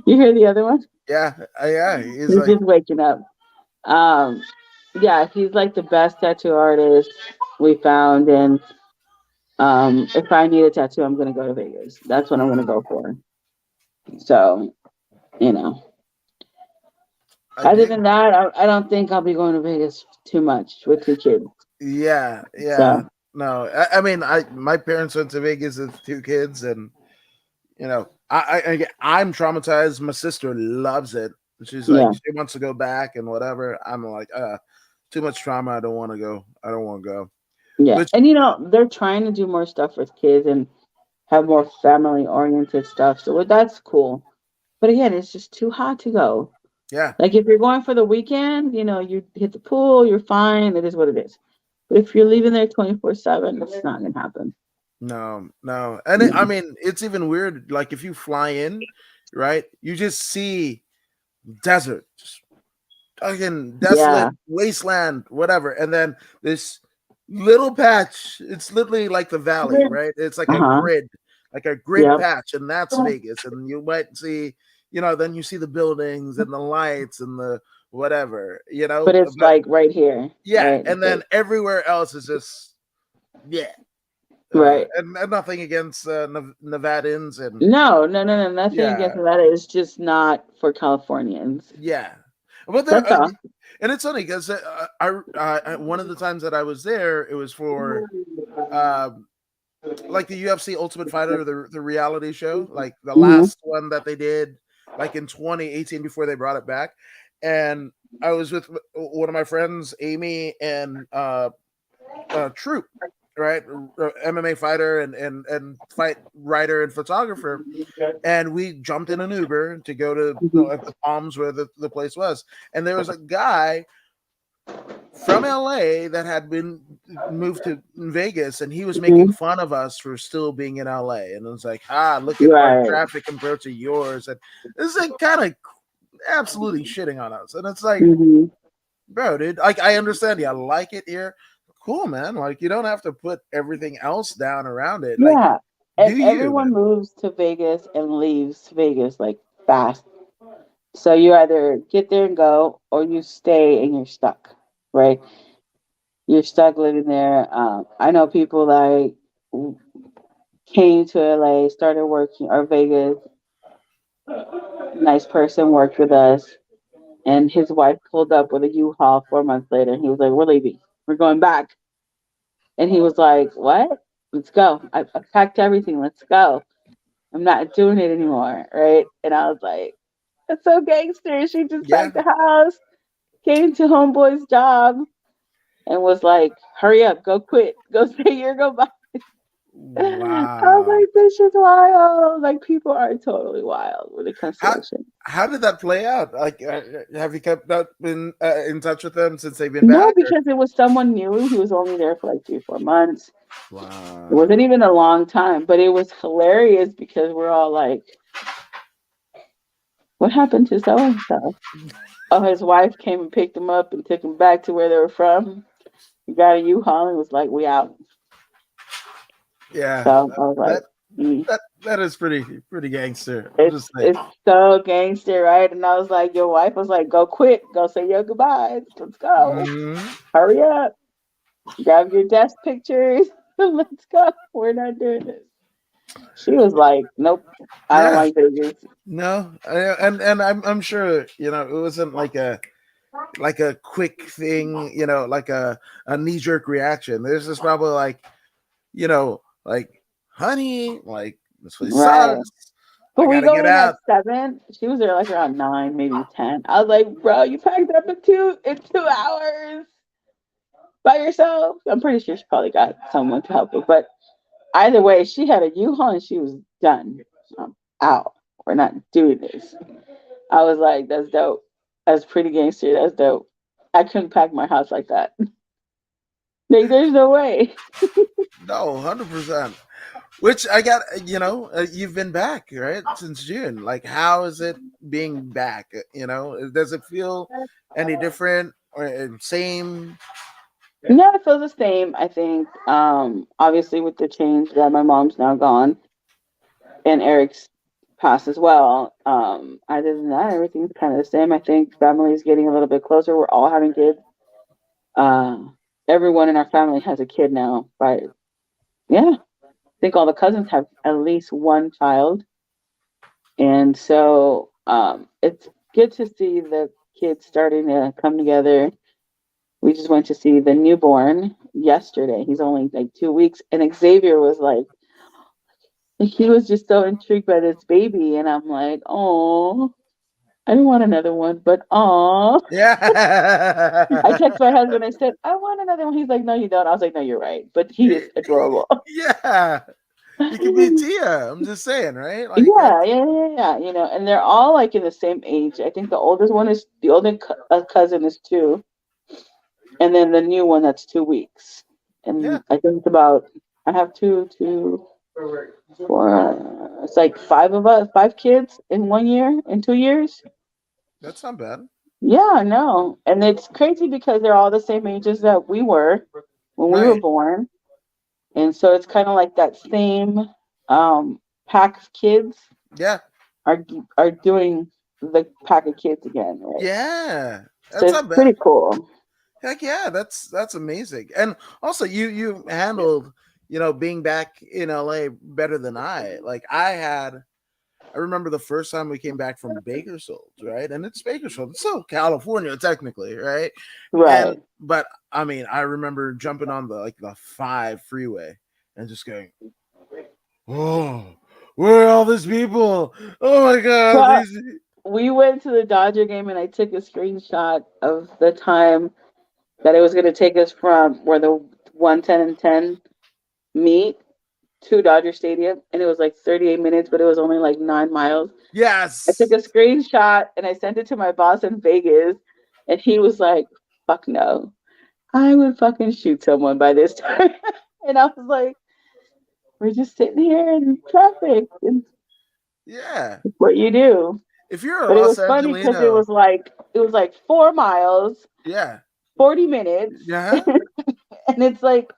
You hear the other one? Yeah. Yeah. He's He's like, just waking up. Um, yeah, he's like the best tattoo artist we found, and if I need a tattoo, I'm gonna go to Vegas. That's what I'm gonna go for. So, you know. I Other dig. than that, I don't think I'll be going to Vegas too much with 2 kids. Yeah. Yeah. So No. I mean, my parents went to Vegas with 2 kids, and I'm traumatized. My sister loves it. She's like, yeah, she wants to go back and whatever. I'm like, too much trauma. I don't want to go. I don't want to go. yeah, Which, and they're trying to do more stuff with kids and have more family oriented stuff. So that's cool. But again, it's just too hot to go. yeah, Like if you're going for the weekend, you hit the pool, you're fine. It is what it is. But if you're leaving there 24/7, it's not gonna happen. no, no. And I Yeah, mean, it's even weird. Like if you fly in, right, you just see desert, just fucking yeah, desolate wasteland, whatever. And then this little patch, it's literally like the valley, right? It's uh-huh, like a grid yep. patch, and that's Vegas. And you might see, then you see the buildings and the lights and the whatever, But it's but like right here, yeah, right? and then everywhere else is just, yeah. Right. And nothing against Nevadans, and No, no, no, no, nothing yeah, against that. It's just not for Californians. yeah. But there, That's all. and it's funny because one of the times that I was there, it was for um, like the UFC Ultimate Fighter, the reality show, like the Hmm. last one that they did, like in 2018 before they brought it back, and I was with one of my friends, Amy, and Troop, right, MMA fighter and fight writer and photographer, and we jumped in an Uber to go to the Palms where the place was, and there was a guy from LA that had been moved to Vegas, and he was making Hmm. fun of us for still being in LA, and it was like, look at our Right. traffic compared to yours, and this is like kind of absolutely shitting on us, and it's like, Hmm. bro, dude, like I understand you, I like it here, cool, man, like you don't have to put everything else down around it, like Yeah. do And you, everyone man? moves to Vegas and leaves Vegas like fast. So you either get there and go, or you stay and you're stuck, right? You're stuck living there. I know people like came to LA, started working, or Vegas. Nice person worked with us, and his wife pulled up with a U-Haul 4 months later. And he was like, "We're leaving. We're going back." And he was like, "What? Let's go. I packed everything. Let's go. I'm not doing it anymore." Right? And I was like, "That's so gangster." She just Yeah. packed the house, came to homeboy's job, and was like, "Hurry up, go quit, go say you're go back." I was Wow. like, "This is wild." Like people are totally wild when it comes to How that shit. how did that play out? Like, have you kept up in touch with them since they've been No, back? Or? because it was someone new. He was only there for like 3, 4 months. It Wow. wasn't even a long time, but it was hilarious because we're all like, "What happened to so and so?" Oh, his wife came and picked him up and took him back to where they were from. He got a U-Haul and was like, "We out." Yeah. So I was like, That mm. that is pretty gangster. I'm it's just saying. it's so gangster, right? And I was like, your wife was like, "Go quit, go say your goodbyes. Let's go. Mhm. Hurry up. Grab your desk pictures. Let's go. We're not doing this." She was like, "Nope, I don't Yeah. like Vegas." No. And I'm sure it wasn't like a quick thing. Like a knee jerk reaction. There's just probably like honey, like this place Right. sucks. But I we gotta go get in at out. 7. She was there like around 9, maybe 10. I was like, "Bro, you packed up in 2 hours by yourself." I'm pretty sure she probably got someone to help her. But either way, she had a U-Haul and she was done. I'm out. We're not doing this. I was like, that's dope. That's pretty gangster. That's dope. I couldn't pack my house like that. Like, there's no way. No, 100%. Which I got, you've been back, right? Since June. Like, how is it being back? Does it feel any different or same? No, it feels the same. I think, obviously, with the change that my mom's now gone and Eric's passed as well. Other than that, everything's kind of the same. I think family is getting a little bit closer. We're all having kids. Uh, Everyone in our family has a kid now. But yeah, I think all the cousins have at least one child. And so it's good to see the kids starting to come together. We just went to see the newborn yesterday. He's only like 2 weeks. And Xavier was like, he was just so intrigued by this baby. And I'm like, oh, I don't want another one, but oh. Yeah. I text my husband. I said, I want another one. He's like, no, you don't. I was like, no, you're right. But he is adorable. Yeah. You can be Tia. I'm just saying, right? Like, Yeah. And they're all like in the same age. I think the oldest cousin is 2, and then the new one that's 2 weeks. And Yeah. I think I have 4. It's like 5 kids in 2 years. That's not bad. Yeah, I know. And it's crazy because they're all the same ages that we were when we were Right. born. And so it's kind of like that same pack of kids Yeah. are doing the pack of kids again, right? Yeah. So That's it's not bad. pretty cool. Heck yeah, that's amazing. And also you handled, being back in LA better than I. Like I remember the first time we came back from Bakersfield, right? And it's Bakersfield. It's still California technically, right? Right. But I mean, I remember jumping on the 5 freeway and just going, "Oh, where are all these people? Oh my god, Well, these." we went to the Dodger game and I took a screenshot of the time that it was going to take us from where the 110 and 10 meet to Dodger Stadium, and it was like 38 minutes, but it was only like 9 miles. Yes. I took a screenshot and I sent it to my boss in Vegas, and he was like, fuck no. I would fucking shoot someone by this time. And I was like, we're just sitting here in traffic. And Yeah. what you do. If you're a But it Los was funny because Angelino, it was like 4 miles, yeah. 40 minutes. Yeah. And it's like,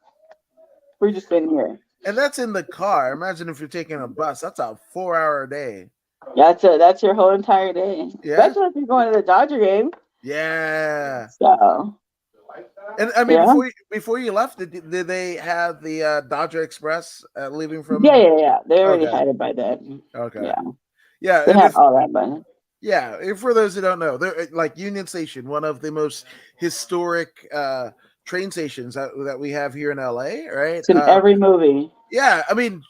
we're just sitting here. And that's in the car. Imagine if you're taking a bus. That's a 4-hour day. That's your whole entire day. Yeah. Especially if you're going to the Dodger game. Yeah. So. And I mean, Yeah. before you left, did they have the Dodger Express leaving from? Yeah. They already Okay. had it by then. Okay. Yeah. Yeah. They And had all that by then. yeah, for those who don't know, they're like Union Station, one of the most historic train stations that we have here in LA, right? It's in every movie. Yeah, I mean,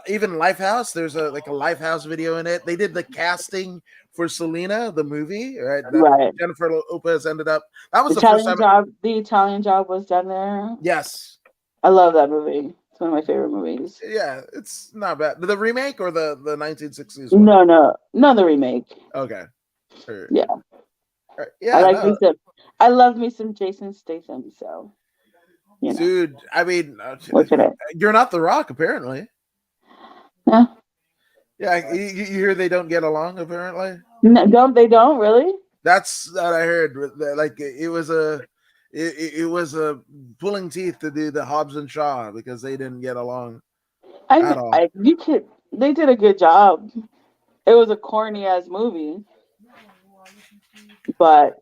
even Lifehouse. There's a Lifehouse video in it. They did the casting for Selena, the movie, right? Right. Jennifer Lopez ended up. That was the first time. The Italian Job was done there. Yes. I love that movie. It's one of my favorite movies. Yeah, it's not bad. The remake or the 1960s one? No, the remake. Okay. Sure. Yeah. Yeah. I love me some Jason Statham. So. Dude, I mean, you're not The Rock, apparently. Yeah. Yeah, you hear they don't get along, apparently. No, they don't really. That's what I heard. Like it was a pulling teeth to do the Hobbs and Shaw because they didn't get along at all. They did a good job. It was a corny ass movie, but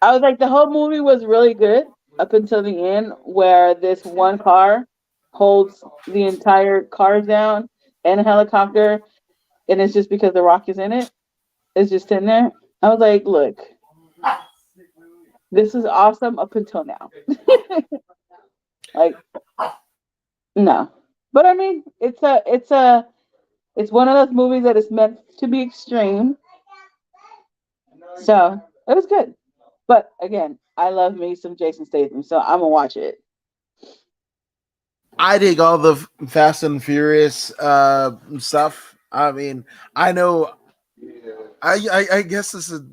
I was like, the whole movie was really good up until the end, where this one car holds the entire car down and a helicopter, and it's just because The Rock is in it. It's just in there. I was like, look, this is awesome up until now. Like, no. But I mean, it's one of those movies that is meant to be extreme. So it was good. But again, I love me some Jason Statham, so I'm gonna watch it. I dig all the Fast and Furious stuff. I mean, I know I guess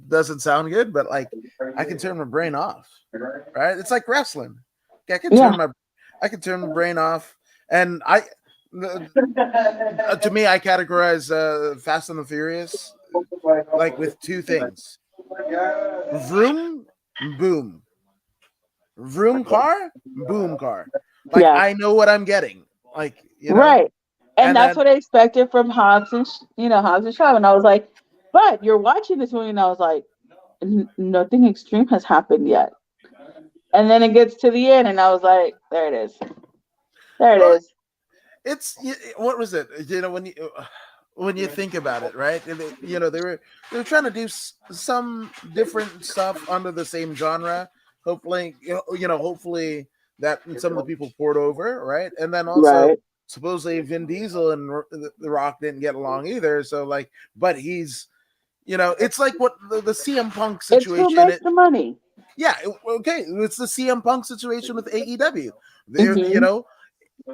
doesn't sound good, but like I can turn my brain off. Right? It's like wrestling. I can Yeah. turn my brain off, and to me, I categorize Fast and the Furious like with two things: vroom, boom, vroom car, boom car. Like Yeah. I know what I'm getting. Like Right. And and that's then what I expected from Hobbs and Hobbs and Shaw. And I was like, but you're watching this movie, and I was like, nothing extreme has happened yet. And then it gets to the end, and I was like, there it is. There it well, is. it's what was it? When you think about it, right? And they were trying to do some different stuff under the same genre. Hopefully, hopefully that some of the people poured over, right? And then also Right. supposedly Vin Diesel and The Rock didn't get along either. So like, but he's it's like what the CM Punk It's who situation. makes the money. Yeah, okay, it's the CM Punk situation with AEW. There, Mhm.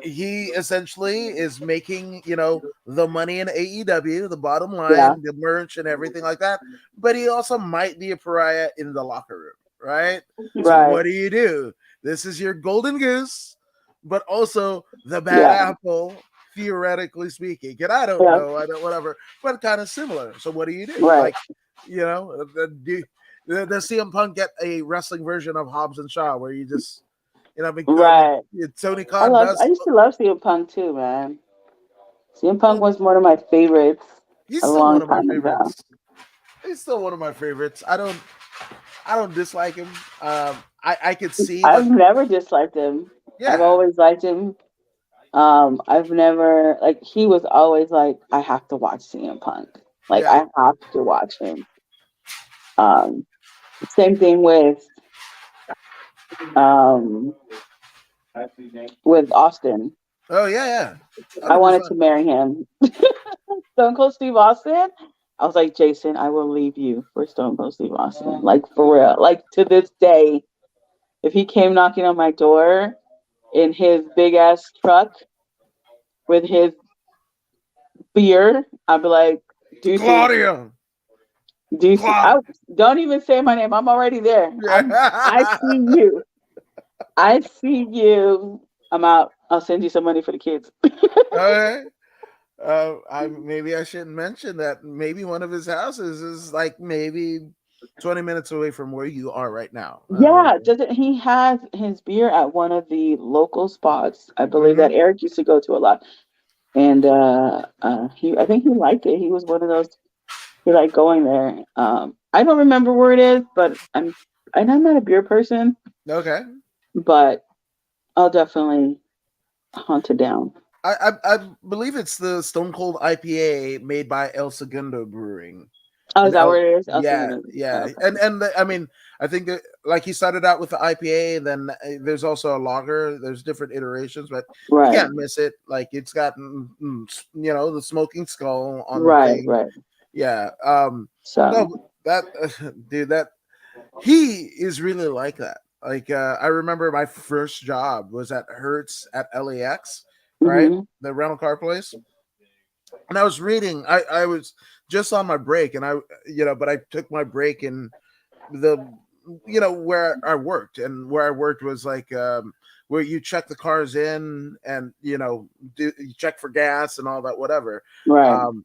he essentially is making the money in AEW, the bottom Yeah. line, the merch and everything like that, but he also might be a pariah in the locker room, right? So Right. what do? This is your golden goose, but also the bad Yeah. apple, theoretically speaking. And I don't Yeah. know, I don't whatever, but kind of similar. So what do? Right. Like, the CM Punk get a wrestling version of Hobbs and Shaw where you just Right. Tony Khan I does. used to love CM Punk too, man. CM Punk was one of my favorites He's a still one long of my time ago. favorites. He's still one of my favorites. I don't dislike him. I could see I've what. never disliked him. I've Yeah, always liked him. I've never like he was always like, I have to watch CM Punk. Like yeah. I have to watch him. Um, Same thing um with Austin. Oh yeah. I Hundred wanted to percent. marry him. Stone Cold Steve Austin. I was like, Jason, I will leave you for Stone Cold Steve Austin. Like for real. Like to this day, if he came knocking on my door in his big ass truck with his beer, I'd be like, deuces, Claudia. deuces. Claudia. Don't even say my name. I'm already there. I see you. I see you. I'm out. I'll send you some money for the kids. Okay. Maybe I shouldn't mention that. Maybe one of his houses is like maybe 20 minutes away from where you are right now. Yeah, doesn't he have his beer at one of the local spots? I believe that Mhm. Eric used to go to a lot. And I think he liked it. He was one of those who liked going there. I don't remember where it is, but I'm not a beer person, Okay. but I'll definitely hunt it down. I believe it's the Stone Cold IPA made by El Segundo Brewing. Oh, is And that where it is? I'll send yeah, it. yeah, Okay. I mean, I think that like he started out with the IPA, then there's also a lager. There's different iterations, but you Right, can't miss it. Like it's got the smoking skull on the right, thing. right. Yeah. So, No, that dude, that he is really like that. Like I remember my first job was at Hertz at LAX, right? hmm The rental car place. And I was reading. I was just on my break, and but I took my break in the where I worked, and where I worked was like where you check the cars in, and you check for gas and all that, whatever. right, Um,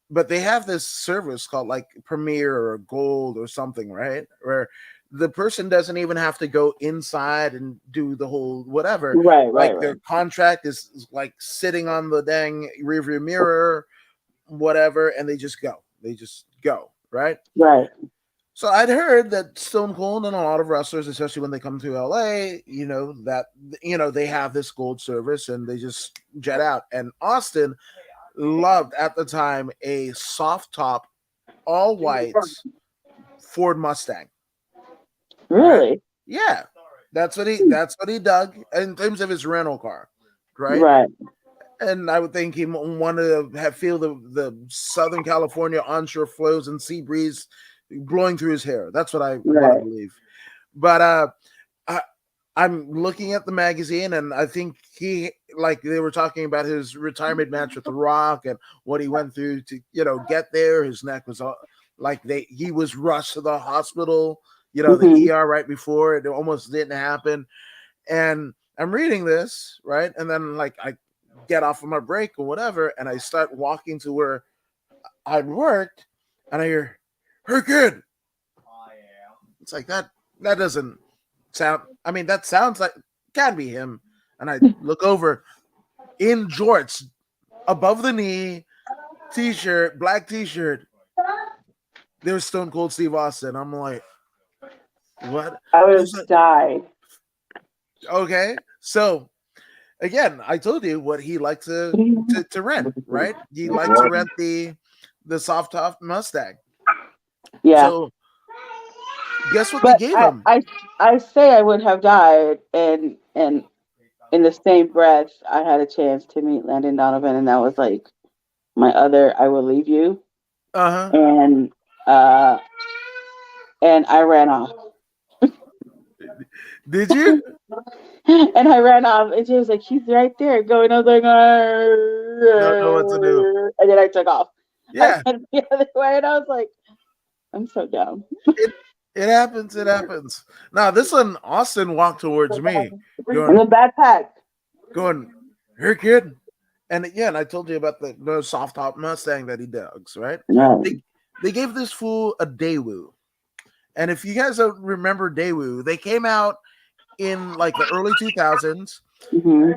but they have this service called like Premier or Gold or something, right? Where the person doesn't even have to go inside and do the whole whatever. right, right, Like right, their contract is like sitting on the dang rearview mirror, whatever, and they just go. They just go, right? right. So I'd heard that Stone Cold and a lot of wrestlers, especially when they come to LA, that they have this gold service and they just jet out. And Austin loved at the time a soft top, all white Ford Mustang. Right? Really? Yeah. That's what he dug in terms of his rental car. Right. Right, And I would think he wanted to feel the Southern California onshore flows and sea breeze blowing through his hair. That's what I want to right, believe. But I'm looking at the magazine, and I think like they were talking about his retirement match with The Rock and what he went through to get there. His neck was like he was rushed to the hospital, you know, the Mhm. ER right before it almost didn't happen. And I'm reading this, right? And then like I get off of my break or whatever, and I start walking to where I worked, and I hear, "Her kid." It's like that doesn't sound. I mean, that sounds like can be him. And I look over in jorts, above the knee, t-shirt, black t-shirt. There's Stone Cold Steve Austin. I'm like, what? I would He's have like, died. okay, so again, I told you what he liked to rent, right? He liked to rent the soft top Mustang. Yeah. So guess what they But gave him? I say I would have died, and in the same breath, I had a chance to meet Landon Donovan, and that was like my other "I will leave you," Uh-huh. uh, and I ran off, Did you? and I ran off, and she was like, "He's right there," going. I was like, Don't know what to do. and then I took off. Yeah, I went the other way, and I was like, "I'm so dumb." it happens. It happens. Now this one, Austin walked towards me, In going, the backpack. "Here, kid." And again, I told you about the soft top Mustang that he dogs, right? No. They gave this fool a Daewoo. And if you guys don't remember Daewoo, they came out in like the early 2000s. Hmm.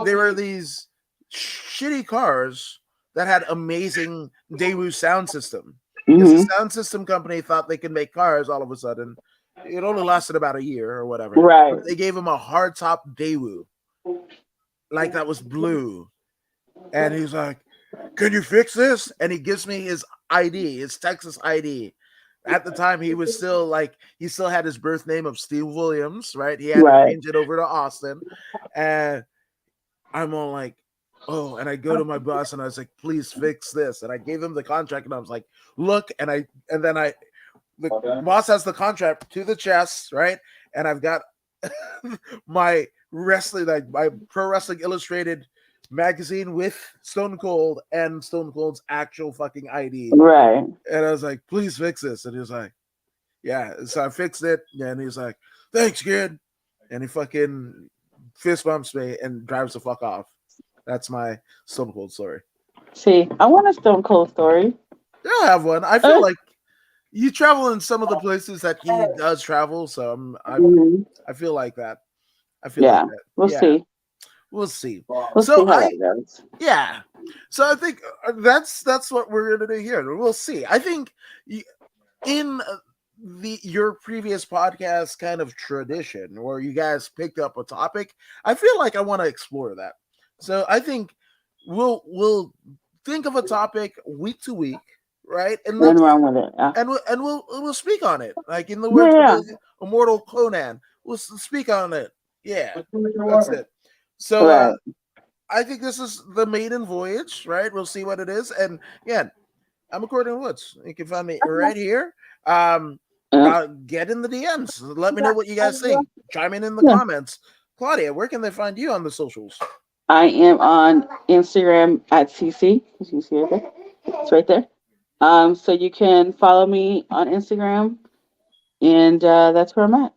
They were these shitty cars that had amazing Daewoo sound system. Because the sound system company thought they could make cars all of a sudden. It only lasted about a year or whatever. Right. But they gave him a hardtop Daewoo. Like that was blue. And he's like, "Can you fix this?" And he gives me his ID, his Texas ID. At the time, he was still like, he still had his birth name of Steve Williams, right? He had to change it over to Austin. And I'm all like, oh, and I go to my boss and I was like, "Please fix this." And I gave him the contract and I was like, "Look," the boss has the contract to the chest, right? And I've got my wrestling, like my Pro Wrestling Illustrated magazine with Stone Cold and Stone Cold's actual fucking ID. Right. And I was like, "Please fix this." And he was like, "Yeah." So I fixed it. And he's like, "Thanks, kid." And he fucking fist bumps me and drives the fuck off. That's my Stone Cold story. See, I want a Stone Cold story. I have one. I feel like you travel in some of the places that he does travel. So I feel like that. I feel like that. We'll see. We'll see. We'll So see how that goes. yeah. So I think that's what we're gonna do here. We'll see. I think in your previous podcast kind of tradition where you guys picked up a topic, I feel like I want to explore that. So I think we'll think of a topic week to week, right? And Nothing wrong with it. and we'll speak on it. Like in the words of the immortal Conan, we'll speak on it. Yeah, that's it. So I think this is the maiden voyage, right? We'll see what it is. And again, I'm Gordon Woods. You can find me right here. Get in the DMs. Let me know what you guys think. Chime in the comments. Claudia, where can they find you on the socials? I am on Instagram at CC. You see it there? It's right there. So you can follow me on Instagram, and that's where I'm at.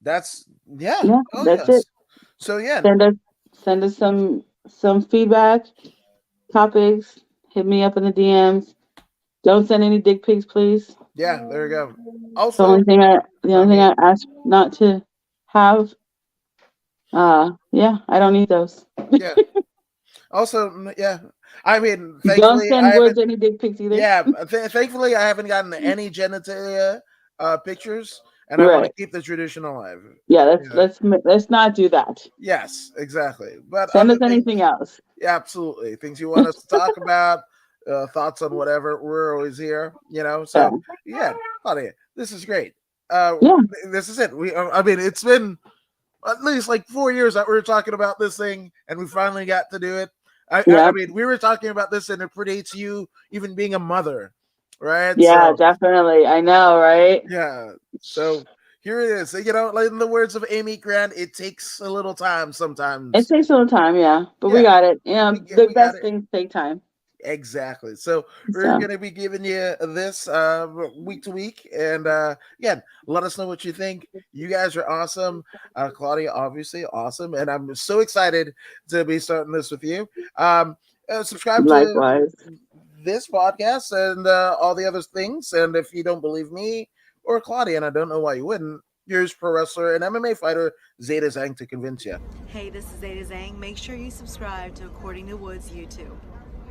That's that's it. So yeah, send us some feedback, topics. Hit me up in the DMs. Don't send any dick pics, please. Yeah, there you go. Also, the only thing I ask not to have. I don't need those. Yeah. Also, yeah. I mean, don't send Woods any dick pics either. Yeah, thankfully, I haven't gotten any genitalia pictures, and I want to keep the tradition alive. Yeah, let's not do that. Yes, exactly. But send us anything else. Yeah, absolutely. Things you want us to talk about, thoughts on whatever. We're always here, So Claudia, this is great. This is it. I mean, it's been at least like 4 years that we were talking about this thing, and we finally got to do it. I mean, we were talking about this, and it predates you even being a mother, right? Yeah, definitely. I know, right? Yeah. So here it is. Like in the words of Amy Grant, it takes a little time sometimes. It takes a little time, but we got it. The best things take time. Exactly. So we're So going to be giving you this week to week. And again, let us know what you think. You guys are awesome. Claudia, obviously, awesome. And I'm so excited to be starting this with you. Subscribe to likewise. this podcast and all the other things. And if you don't believe me or Claudia, and I don't know why you wouldn't, here's pro wrestler and MMA fighter Zeta Zhang to convince you. Hey, this is Zeta Zhang. Make sure you subscribe to According to Woods YouTube.